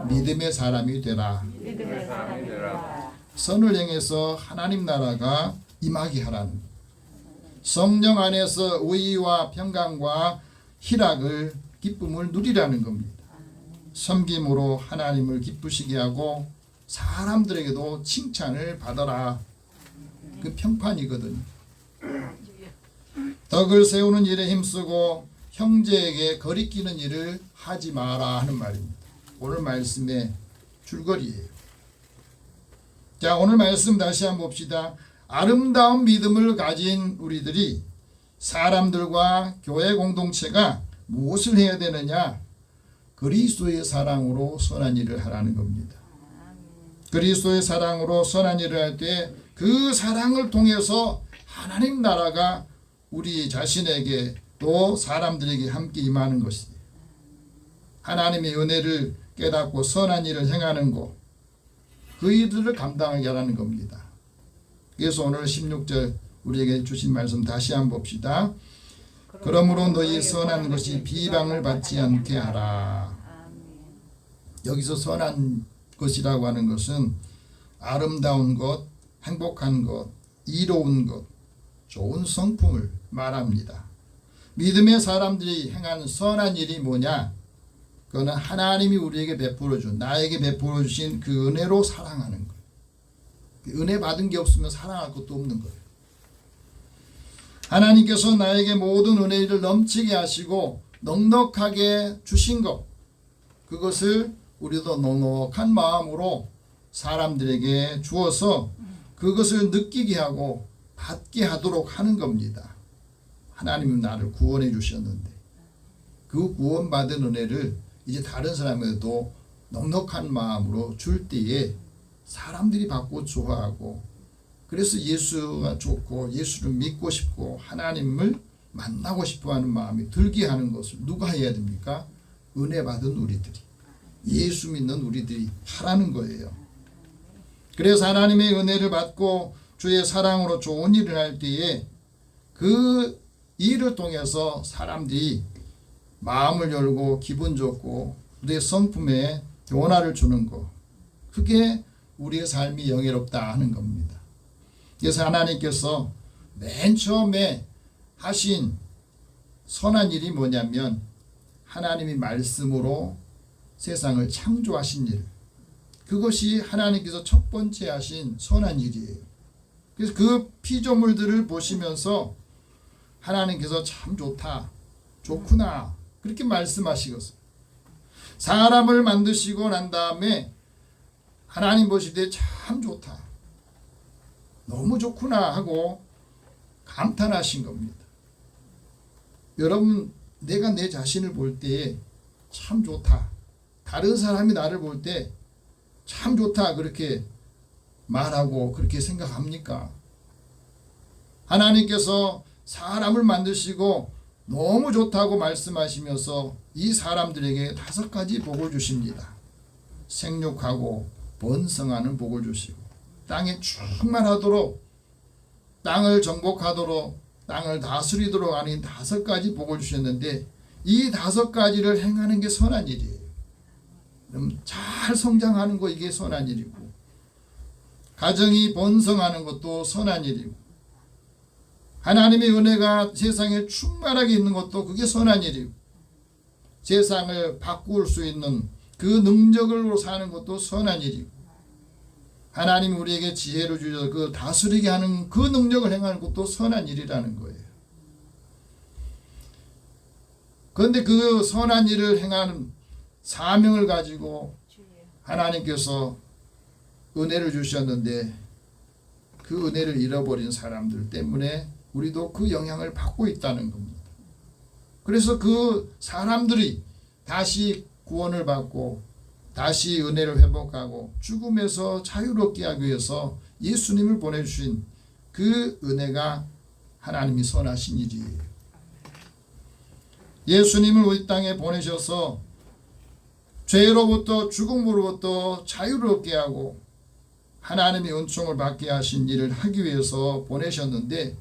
믿음의 사람이 되라. 선을 행해서 하나님 나라가 임하게 하라는 성령 안에서 의와 평강과 희락을 기쁨을 누리라는 겁니다. 섬김으로 하나님을 기쁘시게 하고 사람들에게도 칭찬을 받아라. 그 평판이거든요. 덕을 세우는 일에 힘쓰고 형제에게 거리끼는 일을 하지 마라 하는 말입니다. 오늘 말씀의 줄거리예요. 자, 오늘 말씀 다시 한번 봅시다. 아름다운 믿음을 가진 우리들이 사람들과 교회 공동체가 무엇을 해야 되느냐? 그리스도의 사랑으로 선한 일을 하라는 겁니다. 그리스도의 사랑으로 선한 일을 할 때 그 사랑을 통해서 하나님 나라가 우리 자신에게 또 사람들에게 함께 임하는 것이에요. 하나님의 은혜를 깨닫고 선한 일을 행하는 것, 그 일들을 감당하게 하라는 겁니다. 그래서 오늘 16절 우리에게 주신 말씀 다시 한번 봅시다. 그러므로 너희 선한 것이 비방을 받지 않게 하라. 여기서 선한 것이라고 하는 것은 아름다운 것, 행복한 것, 이로운 것, 좋은 성품을 말합니다. 믿음의 사람들이 행한 선한 일이 뭐냐? 그거는 하나님이 우리에게 베풀어 준, 나에게 베풀어 주신 그 은혜로 사랑하는 거예요. 은혜 받은 게 없으면 사랑할 것도 없는 거예요. 하나님께서 나에게 모든 은혜를 넘치게 하시고 넉넉하게 주신 것, 그것을 우리도 넉넉한 마음으로 사람들에게 주어서 그것을 느끼게 하고 받게 하도록 하는 겁니다. 하나님은 나를 구원해 주셨는데 그 구원받은 은혜를 이제 다른 사람에게도 넉넉한 마음으로 줄 때에 사람들이 받고 좋아하고 그래서 예수가 좋고 예수를 믿고 싶고 하나님을 만나고 싶어하는 마음이 들게 하는 것을 누가 해야 됩니까? 은혜 받은 우리들이, 예수 믿는 우리들이 하라는 거예요. 그래서 하나님의 은혜를 받고 주의 사랑으로 좋은 일을 할 때에 그 일을 통해서 사람들이 마음을 열고 기분 좋고 우리의 성품에 변화를 주는 것, 그게 우리의 삶이 영예롭다 하는 겁니다. 그래서 하나님께서 맨 처음에 하신 선한 일이 뭐냐면 하나님이 말씀으로 세상을 창조하신 일, 그것이 하나님께서 첫 번째 하신 선한 일이에요. 그래서 그 피조물들을 보시면서 하나님께서 참 좋다, 좋구나 그렇게 말씀하시겠어요. 사람을 만드시고 난 다음에 하나님 보실 때 참 좋다, 너무 좋구나 하고 감탄하신 겁니다. 여러분, 내가 내 자신을 볼 때 참 좋다, 다른 사람이 나를 볼 때 참 좋다 그렇게 말하고 그렇게 생각합니까? 하나님께서 사람을 만드시고 너무 좋다고 말씀하시면서 이 사람들에게 5가지 복을 주십니다. 생육하고 번성하는 복을 주시고 땅에 충만하도록, 땅을 정복하도록, 땅을 다스리도록 하는 5가지 복을 주셨는데 이 5가지를 행하는 게 선한 일이에요. 그럼 잘 성장하는 거 이게 선한 일이고, 가정이 번성하는 것도 선한 일이고, 하나님의 은혜가 세상에 충만하게 있는 것도 그게 선한 일이고, 세상을 바꿀 수 있는 그 능력으로 사는 것도 선한 일이고, 하나님이 우리에게 지혜를 주셔서 그 다스리게 하는 그 능력을 행하는 것도 선한 일이라는 거예요. 그런데 그 선한 일을 행하는 사명을 가지고 하나님께서 은혜를 주셨는데 그 은혜를 잃어버린 사람들 때문에 우리도 그 영향을 받고 있다는 겁니다. 그래서 그 사람들이 다시 구원을 받고 다시 은혜를 회복하고 죽음에서 자유롭게 하기 위해서 예수님을 보내주신 그 은혜가 하나님이 선하신 일이에요. 예수님을 우리 땅에 보내셔서 죄로부터 죽음으로부터 자유롭게 하고 하나님의 은총을 받게 하신 일을 하기 위해서 보내셨는데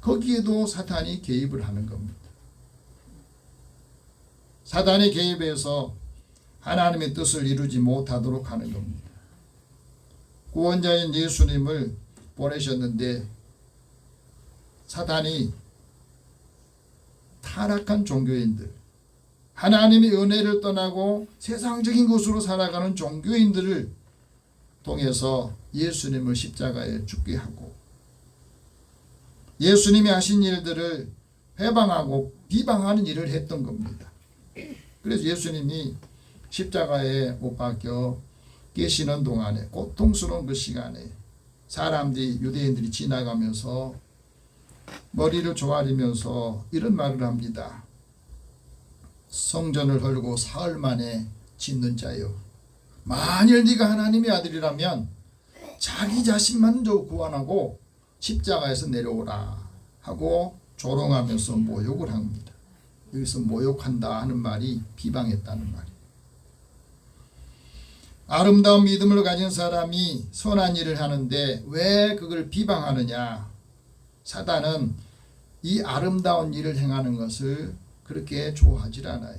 거기에도 사탄이 개입을 하는 겁니다. 사탄이 개입해서 하나님의 뜻을 이루지 못하도록 하는 겁니다. 구원자인 예수님을 보내셨는데 사탄이 타락한 종교인들, 하나님의 은혜를 떠나고 세상적인 것으로 살아가는 종교인들을 통해서 예수님을 십자가에 죽게 하고 예수님이 하신 일들을 회방하고 비방하는 일을 했던 겁니다. 그래서 예수님이 십자가에 못 박혀 계시는 동안에, 고통스러운 그 시간에 사람들이, 유대인들이 지나가면서 머리를 조아리면서 이런 말을 합니다. 성전을 헐고 사흘 만에 짓는 자여, 만일 네가 하나님의 아들이라면 자기 자신만 구원하고 십자가에서 내려오라 하고 조롱하면서 모욕을 합니다. 여기서 모욕한다 하는 말이 비방했다는 말이에요. 아름다운 믿음을 가진 사람이 선한 일을 하는데 왜 그걸 비방하느냐? 사단은 이 아름다운 일을 행하는 것을 그렇게 좋아하지 않아요.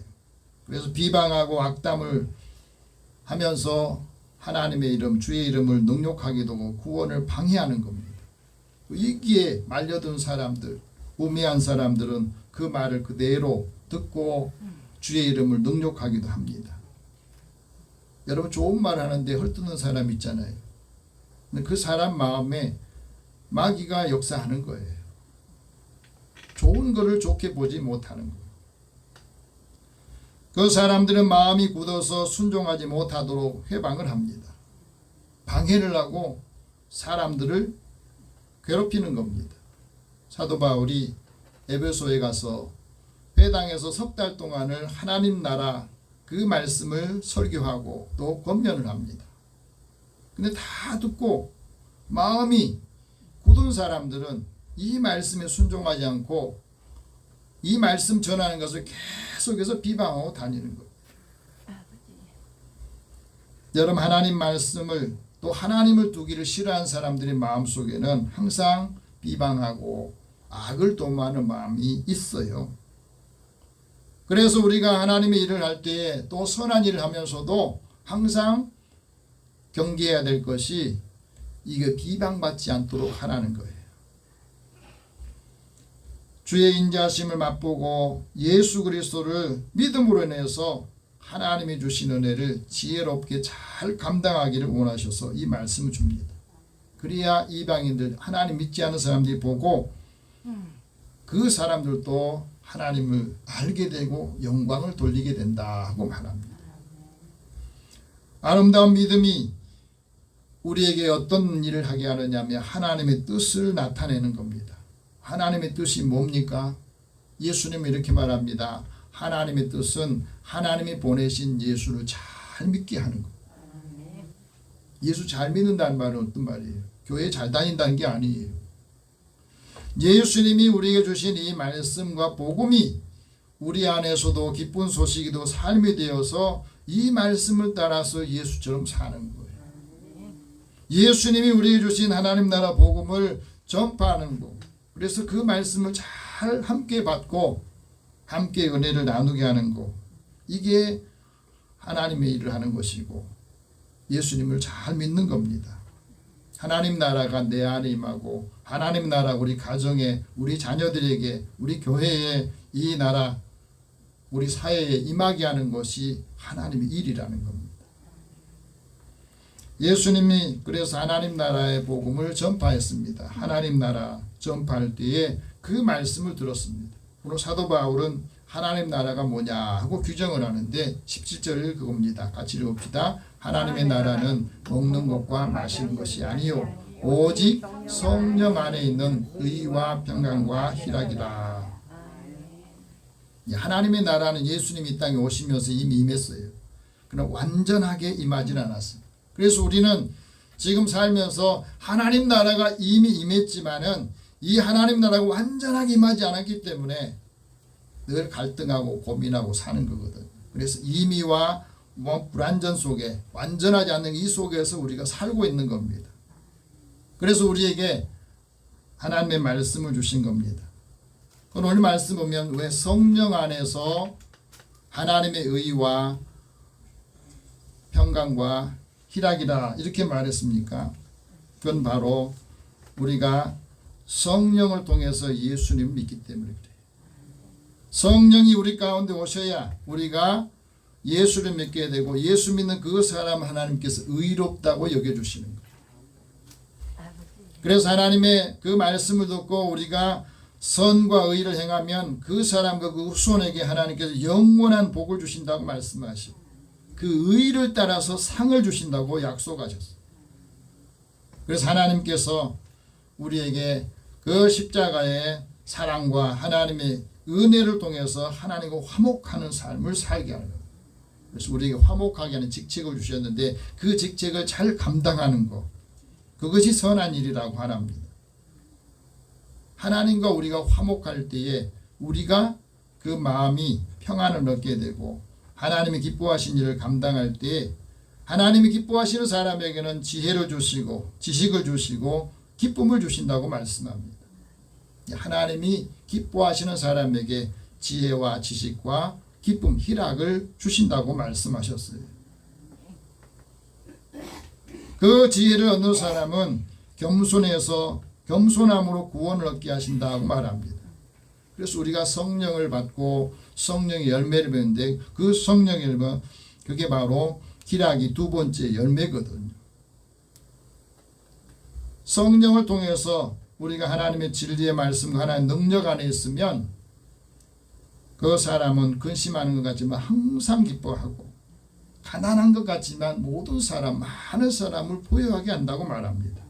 그래서 비방하고 악담을 하면서 하나님의 이름, 주의 이름을 능욕하기도 하고 구원을 방해하는 겁니다. 이기에 말려든 사람들, 우매한 사람들은 그 말을 그대로 듣고 주의 이름을 능욕하기도 합니다. 여러분, 좋은 말 하는데 헐뜯는 사람 있잖아요. 근데 그 사람 마음에 마귀가 역사하는 거예요. 좋은 거를 좋게 보지 못하는 거예요. 그 사람들은 마음이 굳어서 순종하지 못하도록 회방을 합니다. 방해를 하고 사람들을 괴롭히는 겁니다. 사도 바울이 에베소에 가서 회당에서 3달 동안을 하나님 나라 그 말씀을 설교하고 또 권면을 합니다. 근데 다 듣고 마음이 굳은 사람들은 이 말씀에 순종하지 않고 이 말씀 전하는 것을 계속해서 비방하고 다니는 거예요. 여러분, 하나님 말씀을 또 하나님을 두기를 싫어하는 사람들의 마음속에는 항상 비방하고 악을 도모하는 마음이 있어요. 그래서 우리가 하나님의 일을 할 때에 또 선한 일을 하면서도 항상 경계해야 될 것이 이게 비방받지 않도록 하라는 거예요. 주의 인자하심을 맛보고 예수 그리스도를 믿음으로 인해서 하나님이 주신 은혜를 지혜롭게 잘 감당하기를 원하셔서 이 말씀을 줍니다. 그래야 이방인들, 하나님 믿지 않는 사람들이 보고 그 사람들도 하나님을 알게 되고 영광을 돌리게 된다 하고 말합니다. 아름다운 믿음이 우리에게 어떤 일을 하게 하느냐면 하나님의 뜻을 나타내는 겁니다. 하나님의 뜻이 뭡니까? 예수님은 이렇게 말합니다. 하나님의 뜻은 하나님이 보내신 예수를 잘 믿게 하는 것. 예수 잘 믿는다는 말은 어떤 말이에요? 교회 잘 다닌다는 게 아니에요. 예수님이 우리에게 주신 이 말씀과 복음이 우리 안에서도 기쁜 소식이도 삶이 되어서 이 말씀을 따라서 예수처럼 사는 거예요. 예수님이 우리에게 주신 하나님 나라 복음을 전파하는 거. 그래서 그 말씀을 잘 함께 받고 함께 은혜를 나누게 하는 거. 이게 하나님의 일을 하는 것이고 예수님을 잘 믿는 겁니다. 하나님 나라가 내 안에 임하고 하나님 나라 우리 가정에 우리 자녀들에게 우리 교회에 이 나라 우리 사회에 임하게 하는 것이 하나님의 일이라는 겁니다. 예수님이 그래서 하나님 나라의 복음을 전파했습니다. 하나님 나라 전파할 때에 그 말씀을 들었습니다. 오늘 사도 바울은 하나님 나라가 뭐냐 하고 규정을 하는데 17절 그겁니다. 같이 읽읍시다. 하나님의 나라는 먹는 것과 마시는 것이 아니요 오직 성령 안에 있는 의와 평강과 희락이라. 하나님의 나라는 예수님이 이 땅에 오시면서 이미 임했어요. 그러나 완전하게 임하진 않았어요. 그래서 우리는 지금 살면서 하나님 나라가 이미 임했지만은 이 하나님 나라가 완전하게 임하지 않았기 때문에 늘 갈등하고 고민하고 사는 거거든. 그래서 임의와 불완전 속에 완전하지 않는 이 속에서 우리가 살고 있는 겁니다. 그래서 우리에게 하나님의 말씀을 주신 겁니다. 오늘 말씀 보면 왜 성령 안에서 하나님의 의와 평강과 희락이라 이렇게 말했습니까? 그건 바로 우리가 성령을 통해서 예수님을 믿기 때문에 그래요. 성령이 우리 가운데 오셔야 우리가 예수를 믿게 되고 예수 믿는 그 사람 하나님께서 의롭다고 여겨주시는 거예요. 그래서 하나님의 그 말씀을 듣고 우리가 선과 의를 행하면 그 사람과 그 후손에게 하나님께서 영원한 복을 주신다고 말씀하시고 그 의를 따라서 상을 주신다고 약속하셨어요. 그래서 하나님께서 우리에게 그 십자가의 사랑과 하나님의 은혜를 통해서 하나님과 화목하는 삶을 살게 하는 거예요. 그래서 우리에게 화목하게 하는 직책을 주셨는데 그 직책을 잘 감당하는 것, 그것이 선한 일이라고 하랍니다. 하나님과 우리가 화목할 때에 우리가 그 마음이 평안을 얻게 되고 하나님이 기뻐하신 일을 감당할 때에 하나님이 기뻐하시는 사람에게는 지혜를 주시고 지식을 주시고 기쁨을 주신다고 말씀합니다. 하나님이 기뻐하시는 사람에게 지혜와 지식과 기쁨, 희락을 주신다고 말씀하셨어요. 그 지혜를 얻는 사람은 겸손함으로 구원을 얻게 하신다고 말합니다. 그래서 우리가 성령을 받고 성령의 열매를 맺는데 그 성령의 열매 그게 바로 희락이 두 번째 열매거든요. 성령을 통해서 우리가 하나님의 진리의 말씀과 하나님의 능력 안에 있으면 그 사람은 근심하는 것 같지만 항상 기뻐하고 가난한 것 같지만 모든 사람 많은 사람을 부유하게 한다고 말합니다.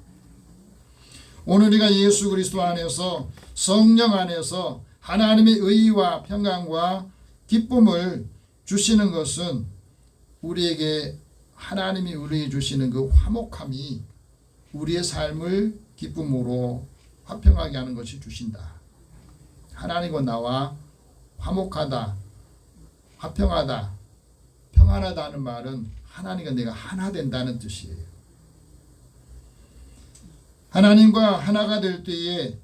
오늘 우리가 예수 그리스도 안에서 성령 안에서 하나님의 의와 평강과 기쁨을 주시는 것은 우리에게 하나님이 우리에게 주시는 그 화목함이 우리의 삶을 기쁨으로 화평하게 하는 것이 주신다. 하나님과 나와 화목하다, 화평하다, 평안하다는 말은 하나님과 내가 하나 된다는 뜻이에요. 하나님과 하나가 될 때에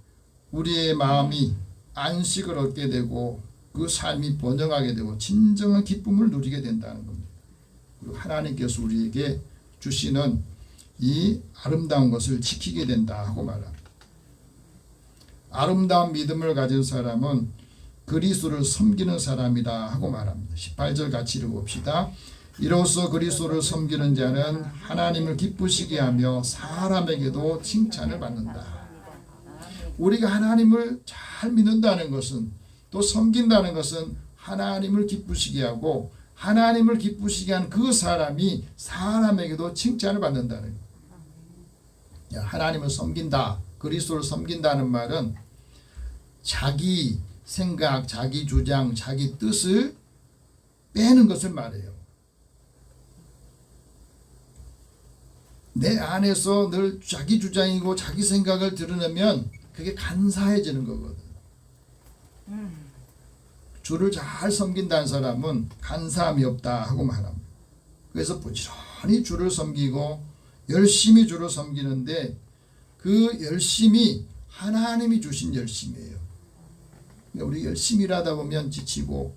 우리의 마음이 안식을 얻게 되고 그 삶이 번영하게 되고 진정한 기쁨을 누리게 된다는 겁니다. 그리고 하나님께서 우리에게 주시는 이 아름다운 것을 지키게 된다 하고 말합니다. 아름다운 믿음을 가진 사람은 그리스도를 섬기는 사람이다 하고 말합니다. 18절 같이 읽어봅시다. 이로써 그리스도를 섬기는 자는 하나님을 기쁘시게 하며 사람에게도 칭찬을 받는다. 우리가 하나님을 잘 믿는다는 것은 또 섬긴다는 것은 하나님을 기쁘시게 하고 하나님을 기쁘시게 한 그 사람이 사람에게도 칭찬을 받는다는 거예요. 하나님을 섬긴다, 그리스도를 섬긴다는 말은 자기 생각, 자기 주장, 자기 뜻을 빼는 것을 말해요. 내 안에서 늘 자기 주장이고 자기 생각을 드러내면 그게 간사해지는 거거든. 주를 잘 섬긴다는 사람은 간사함이 없다 하고 말합니다. 그래서 부지런히 주를 섬기고 열심히 주를 섬기는데 그 열심이 하나님이 주신 열심이에요. 우리 열심히 일하다 보면 지치고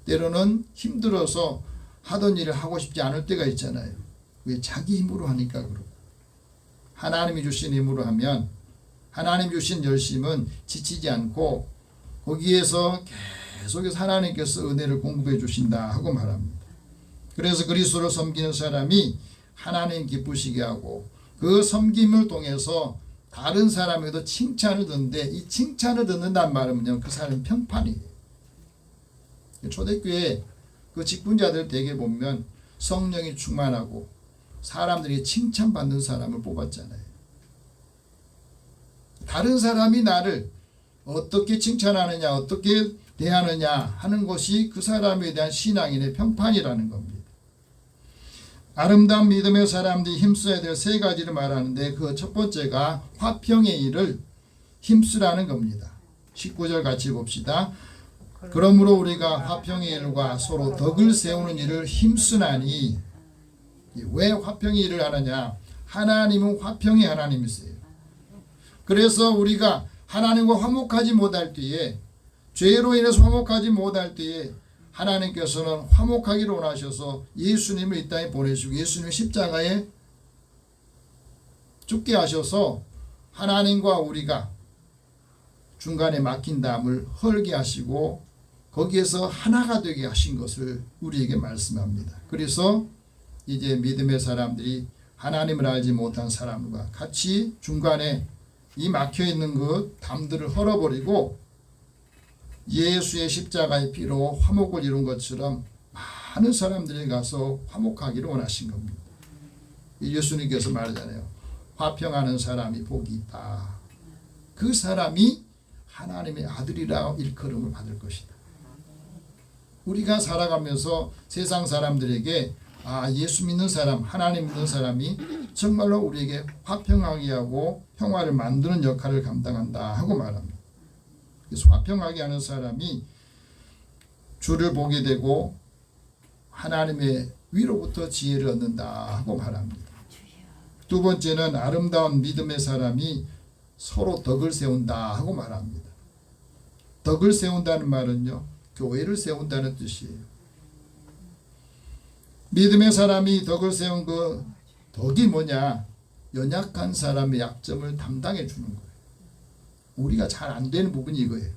때로는 힘들어서 하던 일을 하고 싶지 않을 때가 있잖아요. 왜? 자기 힘으로 하니까 그렇고. 하나님이 주신 힘으로 하면 하나님 주신 열심은 지치지 않고 거기에서 계속해서 하나님께서 은혜를 공급해 주신다 하고 말합니다. 그래서 그리스도를 섬기는 사람이 하나님 기쁘시게 하고 그 섬김을 통해서 다른 사람에게도 칭찬을 듣는데 이 칭찬을 듣는다는 말은요, 그 사람은 평판이에요. 초대교회 그 직분자들 대개 보면 성령이 충만하고 사람들이 칭찬받는 사람을 뽑았잖아요. 다른 사람이 나를 어떻게 칭찬하느냐, 어떻게 대하느냐 하는 것이 그 사람에 대한 신앙인의 평판이라는 겁니다. 아름다운 믿음의 사람들이 힘써야 될 세 가지를 말하는데 그 첫 번째가 화평의 일을 힘쓰라는 겁니다. 19절 같이 봅시다. 그러므로 우리가 화평의 일과 서로 덕을 세우는 일을 힘쓰나니. 왜 화평의 일을 하느냐? 하나님은 화평의 하나님이세요. 그래서 우리가 하나님과 화목하지 못할 때에, 죄로 인해서 화목하지 못할 때에 하나님께서는 화목하기를 원하셔서 예수님을 이 땅에 보내시고 예수님의 십자가에 죽게 하셔서 하나님과 우리가 중간에 막힌 담을 헐게 하시고 거기에서 하나가 되게 하신 것을 우리에게 말씀합니다. 그래서 이제 믿음의 사람들이 하나님을 알지 못한 사람과 같이 중간에 이 막혀있는 그 담들을 헐어버리고 예수의 십자가의 피로 화목을 이룬 것처럼 많은 사람들이 가서 화목하기를 원하신 겁니다. 예수님께서 말하잖아요. 화평하는 사람이 복이 있다. 그 사람이 하나님의 아들이라 일컬음을 받을 것이다. 우리가 살아가면서 세상 사람들에게 예수 믿는 사람, 하나님 믿는 사람이 정말로 우리에게 화평하게 하고 평화를 만드는 역할을 감당한다 하고 말합니다. 그래서 화평하게 하는 사람이 주를 보게 되고 하나님의 위로부터 지혜를 얻는다 하고 말합니다. 두 번째는 아름다운 믿음의 사람이 서로 덕을 세운다 하고 말합니다. 덕을 세운다는 말은요, 교회를 세운다는 뜻이에요. 믿음의 사람이 덕을 세운 그 덕이 뭐냐? 연약한 사람의 약점을 담당해 주는 거예요. 우리가 잘 안 되는 부분이 이거예요.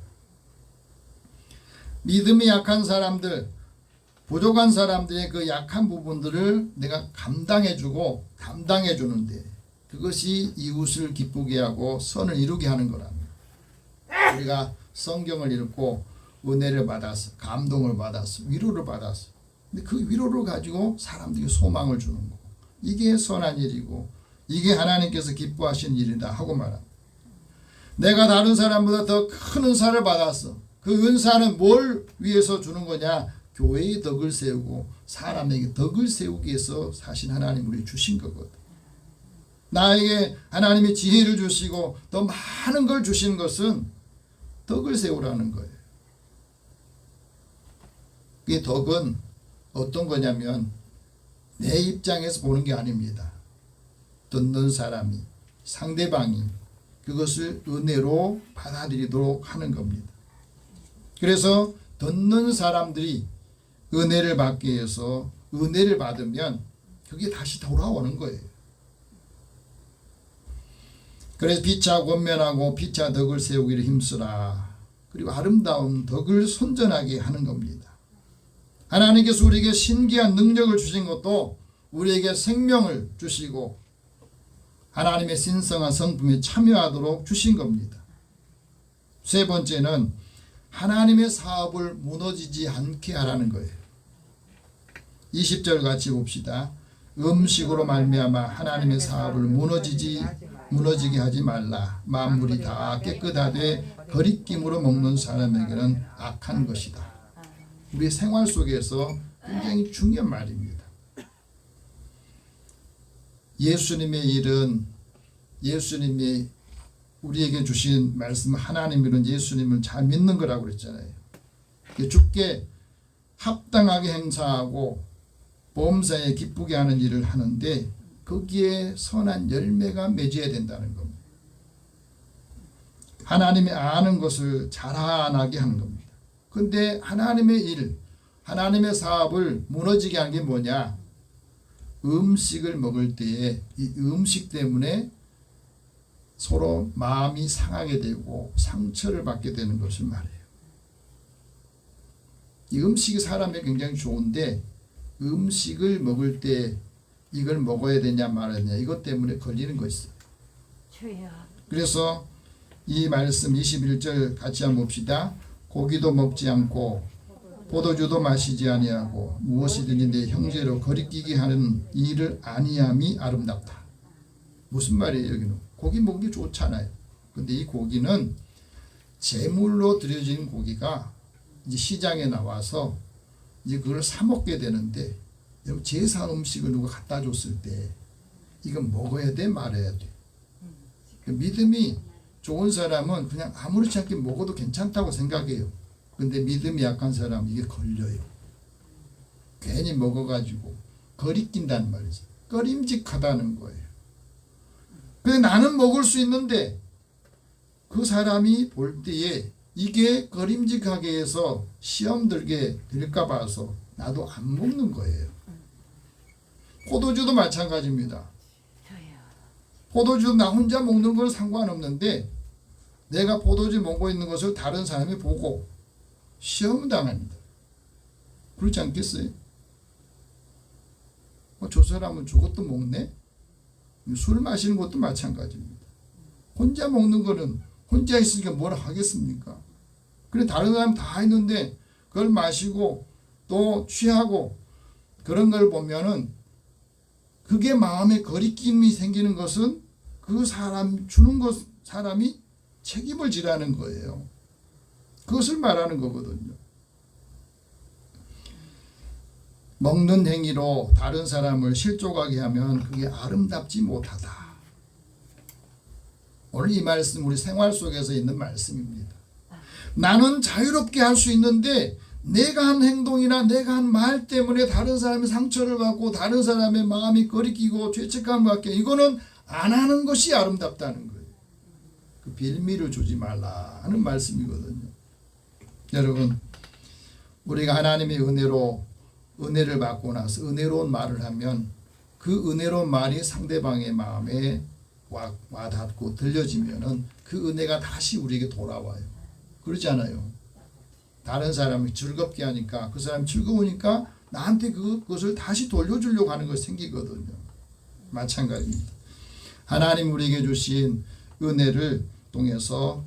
믿음이 약한 사람들, 부족한 사람들의 그 약한 부분들을 내가 감당해주고 담당해주는데 그것이 이웃을 기쁘게 하고 선을 이루게 하는 거랍니다. 우리가 성경을 읽고 은혜를 받아서 감동을 받아서 위로를 받아서 근데 그 위로를 가지고 사람들에게 소망을 주는 거, 이게 선한 일이고 이게 하나님께서 기뻐하시는 일이다 하고 말합니다. 내가 다른 사람보다 더 큰 은사를 받았어. 그 은사는 뭘 위해서 주는 거냐? 교회의 덕을 세우고 사람에게 덕을 세우기 위해서 사실 하나님 우리 주신 거거든. 나에게 하나님이 지혜를 주시고 더 많은 걸 주신 것은 덕을 세우라는 거예요. 이 덕은 어떤 거냐면 내 입장에서 보는 게 아닙니다. 듣는 사람이, 상대방이 그것을 은혜로 받아들이도록 하는 겁니다. 그래서 듣는 사람들이 은혜를 받기 위해서 은혜를 받으면 그게 다시 돌아오는 거예요. 그래서 피차 권면하고 피차 덕을 세우기를 힘쓰라. 그리고 아름다운 덕을 선전하게 하는 겁니다. 하나님께서 우리에게 신기한 능력을 주신 것도 우리에게 생명을 주시고 하나님의 신성한 성품에 참여하도록 주신 겁니다. 세 번째는 하나님의 사업을 무너지지 않게 하라는 거예요. 20절 같이 봅시다. 음식으로 말미암아 하나님의 사업을 무너지게 하지 말라. 만물이 다 깨끗하되 거리낌으로 먹는 사람에게는 악한 것이다. 우리 생활 속에서 굉장히 중요한 말입니다. 예수님의 일은 예수님이 우리에게 주신 말씀 하나님이든 예수님을 잘 믿는 거라고 그랬잖아요. 주께 합당하게 행사하고 범사에 기쁘게 하는 일을 하는데 거기에 선한 열매가 맺어야 된다는 겁니다. 하나님이 아는 것을 자라나게 하는 겁니다. 근데 하나님의 일, 하나님의 사업을 무너지게 하는 게 뭐냐? 음식을 먹을 때에 이 음식 때문에 서로 마음이 상하게 되고 상처를 받게 되는 것을 말해요. 이 음식이 사람에 굉장히 좋은데 음식을 먹을 때 이걸 먹어야 되냐 말아야 되냐 이것 때문에 걸리는 거 있어요. 그래서 이 말씀 21절 같이 한번 봅시다. 고기도 먹지 않고 포도주도 마시지 아니하고 무엇이든지 내 형제로 거리끼게 하는 일을 아니함이 아름답다. 무슨 말이에요? 여기는 고기 먹는 게 좋잖아요. 근데 이 고기는 제물로 드려진 고기가 이제 시장에 나와서 이제 그걸 사 먹게 되는데 제사 음식을 누가 갖다 줬을 때 이건 먹어야 돼 말아야 돼. 믿음이 좋은 사람은 그냥 아무렇지 않게 먹어도 괜찮다고 생각해요. 근데 믿음이 약한 사람은 이게 걸려요. 괜히 먹어가지고 거리낀다는 말이지. 꺼림직하다는 거예요. 근데 나는 먹을 수 있는데 그 사람이 볼 때에 이게 거림직하게 해서 시험 들게 될까 봐서 나도 안 먹는 거예요. 포도주도 마찬가지입니다. 포도주 나 혼자 먹는 건 상관없는데 내가 포도주 먹고 있는 것을 다른 사람이 보고 시험 당합니다. 그렇지 않겠어요? 저 사람은 저것도 먹네? 술 마시는 것도 마찬가지입니다. 혼자 먹는 거는 혼자 있으니까 뭐라 하겠습니까? 그래 다른 사람 다 있는데 그걸 마시고 또 취하고 그런 걸 보면은 그게 마음에 거리낌이 생기는 것은 그 사람 주는 것 사람이 책임을 지라는 거예요. 그것을 말하는 거거든요. 먹는 행위로 다른 사람을 실족하게 하면 그게 아름답지 못하다. 오늘 이 말씀 우리 생활 속에서 있는 말씀입니다. 나는 자유롭게 할 수 있는데 내가 한 행동이나 내가 한 말 때문에 다른 사람이 상처를 받고 다른 사람의 마음이 거리끼고 죄책감을 받게 이거는 안 하는 것이 아름답다는 거예요. 그 빌미를 주지 말라 하는 말씀이거든요. 여러분 우리가 하나님의 은혜를 받고 나서 은혜로운 말을 하면 그 은혜로운 말이 상대방의 마음에 와닿고 들려지면은 그 은혜가 다시 우리에게 돌아와요. 그렇지 않아요? 다른 사람이 즐겁게 하니까 그 사람이 즐거우니까 나한테 그것을 다시 돌려주려고 하는 것이 생기거든요. 마찬가지입니다. 하나님 우리에게 주신 은혜를 통해서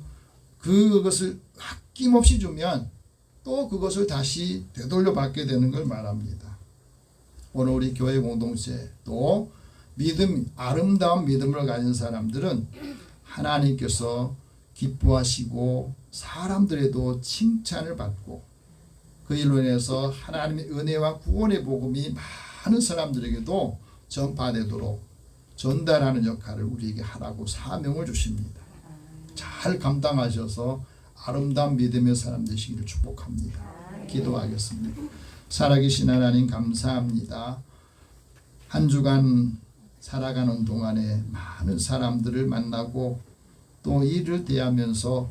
그것을 아낌없이 주면 또 그것을 다시 되돌려 받게 되는 걸 말합니다. 오늘 우리 교회 공동체 또 아름다운 믿음을 가진 사람들은 하나님께서 기뻐하시고 사람들에도 칭찬을 받고 그 일로 인해서 하나님의 은혜와 구원의 복음이 많은 사람들에게도 전파되도록 전달하는 역할을 우리에게 하라고 사명을 주십니다. 잘 감당하셔서 아름다운 믿음의 사람 되시기를 축복합니다. 기도하겠습니다. 살아계신 하나님 감사합니다. 한 주간 살아가는 동안에 많은 사람들을 만나고 또 일을 대하면서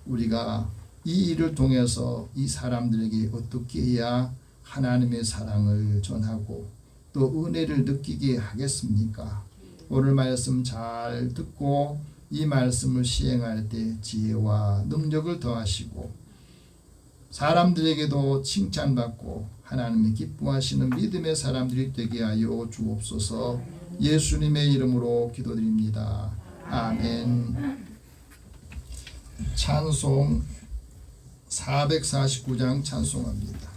우리가 이 일을 통해서 이 사람들에게 어떻게 해야 하나님의 사랑을 전하고 또 은혜를 느끼게 하겠습니까? 오늘 말씀 잘 듣고 이 말씀을 시행할 때 지혜와 능력을 더하시고 사람들에게도 칭찬받고 하나님이 기뻐하시는 믿음의 사람들이 되게 하여 주옵소서. 예수님의 이름으로 기도드립니다. 아멘. 찬송 449장 찬송합니다.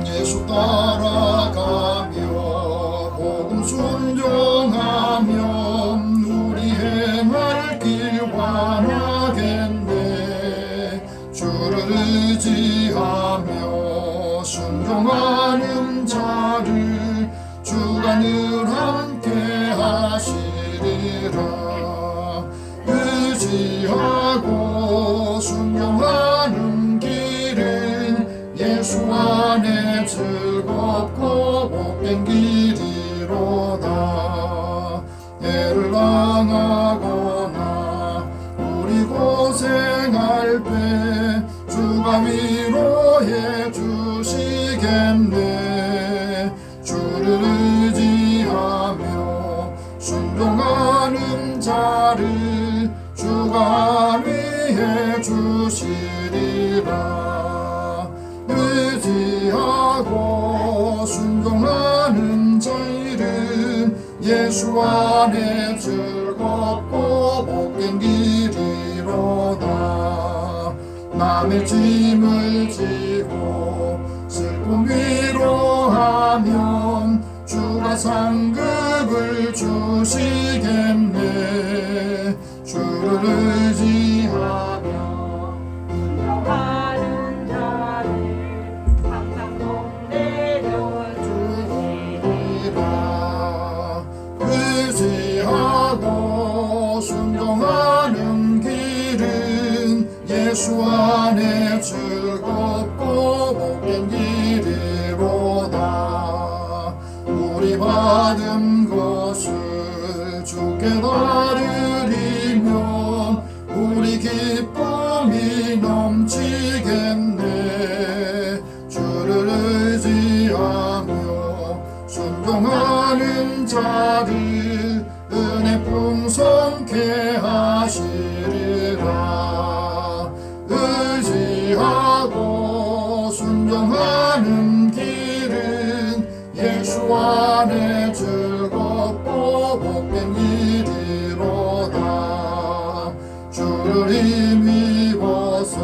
예수 따라가며 복음 순종하며 우리 행할 길 환하겠네. 위로해 주시겠네. 주를 의지하며 순종하는 자를 주가 위해 주시리라. 의지하고 순종하는 자들은 예수 안에 즐겁고 복된 길이로다. 남의 짐을 지고 슬픔 위로하면 주가 상급을 주시겠네. 주를 의지하며 순종하는 자를 항상 복 내려주시리라. 의지하고 순종하는 길은 예수 안에 즐겁고 복된 길이로다. 우리 받은 것을 주께 드리면 우리 기쁨이 넘치겠네. 주를 의지하며 순종하는 자를 은혜 풍성케 하시리라. 의지하고 순종하는 길은 예수 안에 즐겁고 복된 길이로다. 주를 힘입어서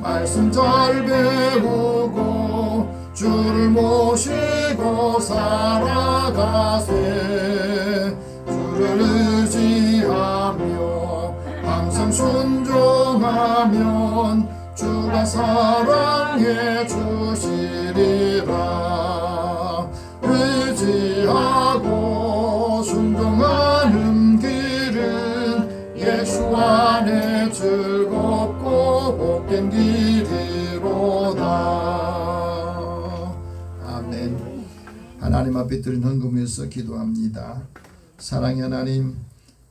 말씀 잘 배우고 주를 모시고 살아가세. 주를 의지하며 항상 순종하면 주가 사랑해 주시리라. 의지하고 순종하는 길은 예수 안에 즐겁고 복된 길이로다. 아멘. 하나님 앞에 드린 헌금에서 기도합니다. 사랑의 하나님,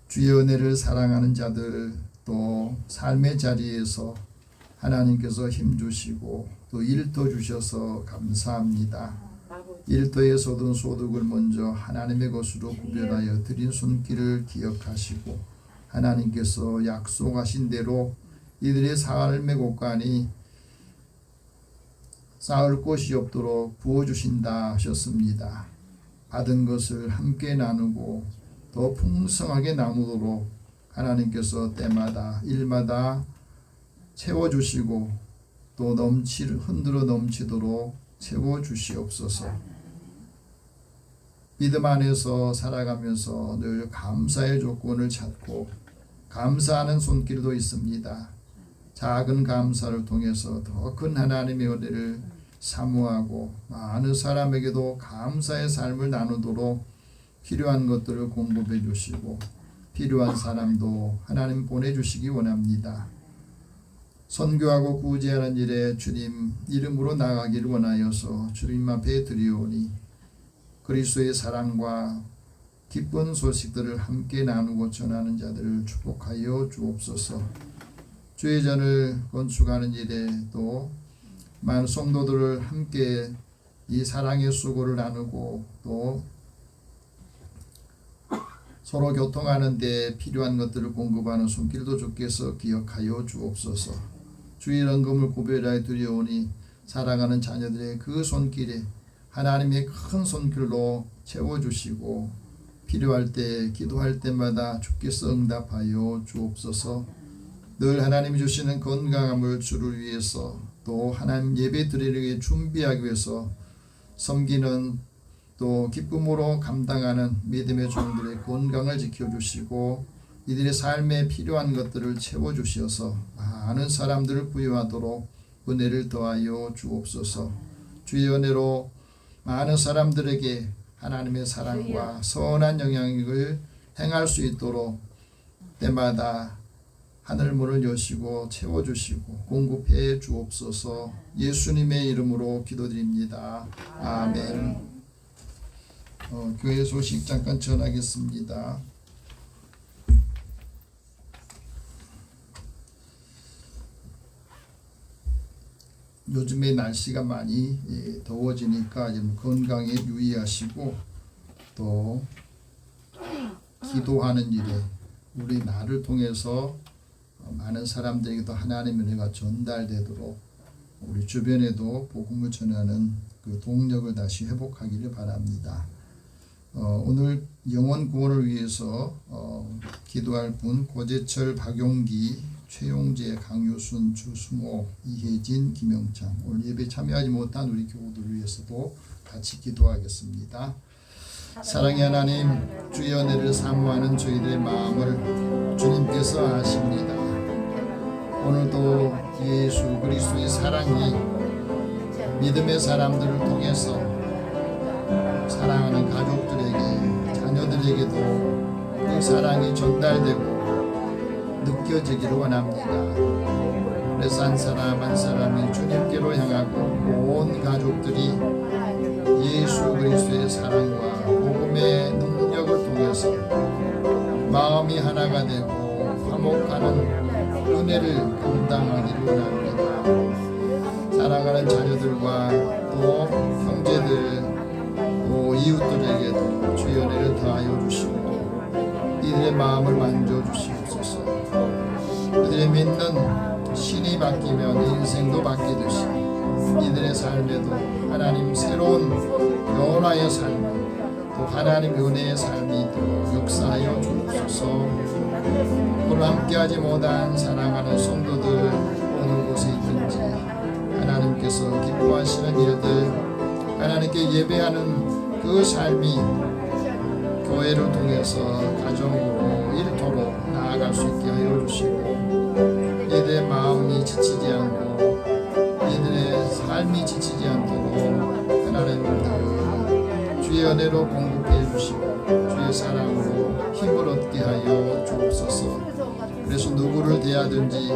주의 은혜를 사랑하는 자들 또 삶의 자리에서 하나님께서 힘주시고 또 일도 주셔서 감사합니다. 일도에서 얻은 소득을 먼저 하나님의 것으로 구별하여 드린 손길을 기억하시고 하나님께서 약속하신 대로 이들의 삶의 곳간이 쌓을 곳이 없도록 부어주신다 하셨습니다. 받은 것을 함께 나누고 더 풍성하게 나누도록 하나님께서 때마다 일마다 채워주시고 또 흔들어 넘치도록 채워주시옵소서. 믿음 안에서 살아가면서 늘 감사의 조건을 찾고 감사하는 손길도 있습니다. 작은 감사를 통해서 더 큰 하나님의 은혜를 사모하고 많은 사람에게도 감사의 삶을 나누도록 필요한 것들을 공급해 주시고 필요한 사람도 하나님 보내주시기 원합니다. 선교하고 구제하는 일에 주님 이름으로 나가기를 원하여서 주님 앞에 드리오니 그리스도의 사랑과 기쁜 소식들을 함께 나누고 전하는 자들을 축복하여 주옵소서. 주의 전을 건축하는 일에 또 많은 성도들을 함께 이 사랑의 수고를 나누고 또 서로 교통하는 데 필요한 것들을 공급하는 손길도 주께서 기억하여 주옵소서. 주의 헌금을 구별하여 드리오니 사랑하는 자녀들의 그 손길에 하나님의 큰 손길로 채워주시고 필요할 때 기도할 때마다 주께서 응답하여 주옵소서. 늘 하나님이 주시는 건강함을 주를 위해서 또 하나님 예배 드리기 준비하기 위해서 섬기는 또 기쁨으로 감당하는 믿음의 종들의 건강을 지켜주시고 이들의 삶에 필요한 것들을 채워주셔서 많은 사람들을 부여하도록 은혜를 더하여 주옵소서. 주의 은혜로 많은 사람들에게 하나님의 사랑과 선한 영향력을 행할 수 있도록 때마다 하늘문을 여시고 채워주시고 공급해 주옵소서. 예수님의 이름으로 기도드립니다. 아멘. 교회 소식 잠깐 전하겠습니다. 요즘에 날씨가 많이 더워지니까 좀 건강에 유의하시고 또 기도하는 일에 우리 나를 통해서 많은 사람들에게도 하나님의 은혜가 전달되도록 우리 주변에도 복음을 전하는 그 동력을 다시 회복하기를 바랍니다. 오늘 영혼 구원을 위해서 기도할 분 고재철, 박용기, 최용재, 강유순, 주승호, 이혜진, 김영창 오늘 예배 참여하지 못한 우리 교우들을 위해서도 같이 기도하겠습니다. 사랑의 하나님, 주의 은혜를 사모하는 저희들의 마음을 주님께서 아십니다. 오늘도 예수 그리스도의 사랑이 믿음의 사람들을 통해서 사랑하는 가족들에게, 자녀들에게도 그 사랑이 전달되고 느껴지기를 원합니다. 그래서 한 사람 한 사람이 주님께로 향하고 온 가족들이 예수 그리스도의 사랑과 복음의 능력을 통해서 마음이 하나가 되고 화목하는 은혜를 감당하기를 원합니다. 사랑하는 자녀들과 또 형제들 또 이웃들에게도 주의 은혜를 더하여 주시고 이들의 마음을 만져주시옵소서. 그들의 믿는 신이 바뀌면 인생도 바뀌듯이 이들의 삶에도 하나님 새로운 변화의 삶, 또 하나님 은혜의 삶이 있도록 역사하여 주옵소서. 오늘 함께하지 못한 사랑하는 성도들 어느 곳에 있든지 하나님께서 기뻐하시는 일들, 하나님께 예배하는 그 삶이 교회를 통해서 가정으로 일터로 나아갈 수 있게 하여 주시고 이들의 마음이 지치지 않고 이들의 삶이 지치지 않도록 하나님 주의 은혜로 공급해 주시고 주의 사랑으로 힘을 얻게 하여 주옵소서. 그래서 누구를 대하든지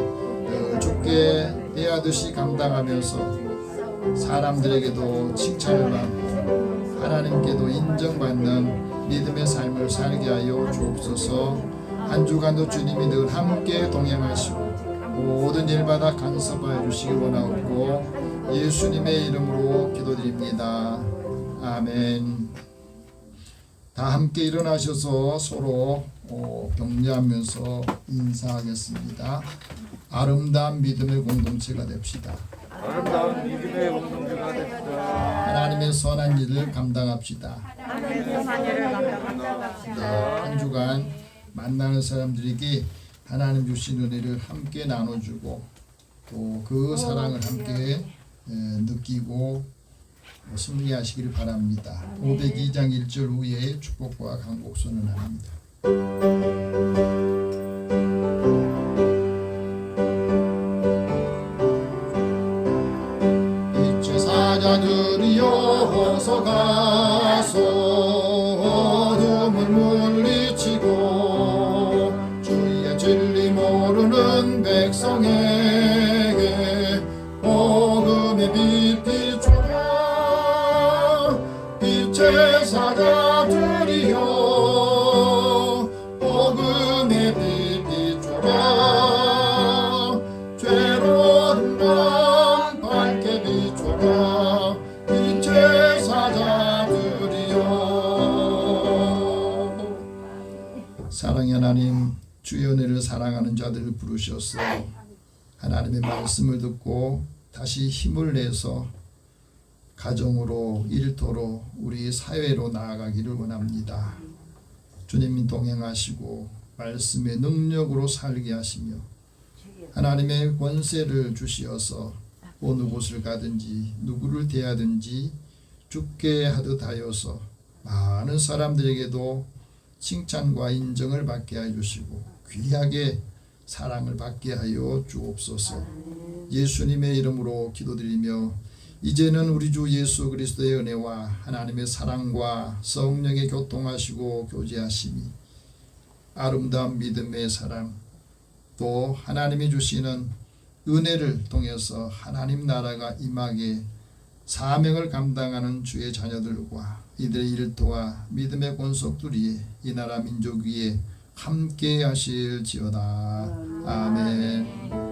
주께 대하듯이 감당하면서 사람들에게도 칭찬을 받고 하나님께도 인정받는 믿음의 삶을 살게 하여 주옵소서. 한 주간도 주님이 늘 함께 동행하시고 모든 일마다 간섭하여 주시기 원하옵고 예수님의 이름으로 기도드립니다. 아멘. 다 함께 일어나셔서 서로 격려하면서 인사하겠습니다. 아름다운 믿음의 공동체가 됩시다. 아름다운 믿음의 공동체가 됩시다. 하나님의 선한 일을 감당합시다. 하나님의 선한 일을 감당합시다. 네, 한 주간 만나는 사람들에게 하나님 주신 은혜를 함께 나눠주고 또 그 사랑을 함께 느끼고 승리하시기를 바랍니다. 502장 1절 후에 축복과 간곡 선언합니다. 빛의 사자들이여 어서 가서 어둠을 물리치고 주의 진리 모르는 백성에게 복음의 빛 비춰라. 빛의 사자들이여 복음의 빛 비춰라. 죄로운 밤 밝게 비춰라. 빛의 사자들이여. 사랑의 하나님, 주의 은혜를 사랑하는 자들을 부르셔서 하나님의 말씀을 듣고 다시 힘을 내서 가정으로 일터로 우리 사회로 나아가기를 원합니다. 주님이 동행하시고 말씀의 능력으로 살게 하시며 하나님의 권세를 주시어서 어느 곳을 가든지 누구를 대하든지 죽게 하듯 하여서 많은 사람들에게도 칭찬과 인정을 받게 해주시고 귀하게 사랑을 받게 하여 주옵소서. 예수님의 이름으로 기도드리며 이제는 우리 주 예수 그리스도의 은혜와 하나님의 사랑과 성령의 교통하시고 교제하심이 아름다운 믿음의 사랑 또 하나님이 주시는 은혜를 통해서 하나님 나라가 임하게 사명을 감당하는 주의 자녀들과 이들의 일터와 믿음의 권속들 위에 이 나라 민족 위에 함께 하실지어다. 아멘.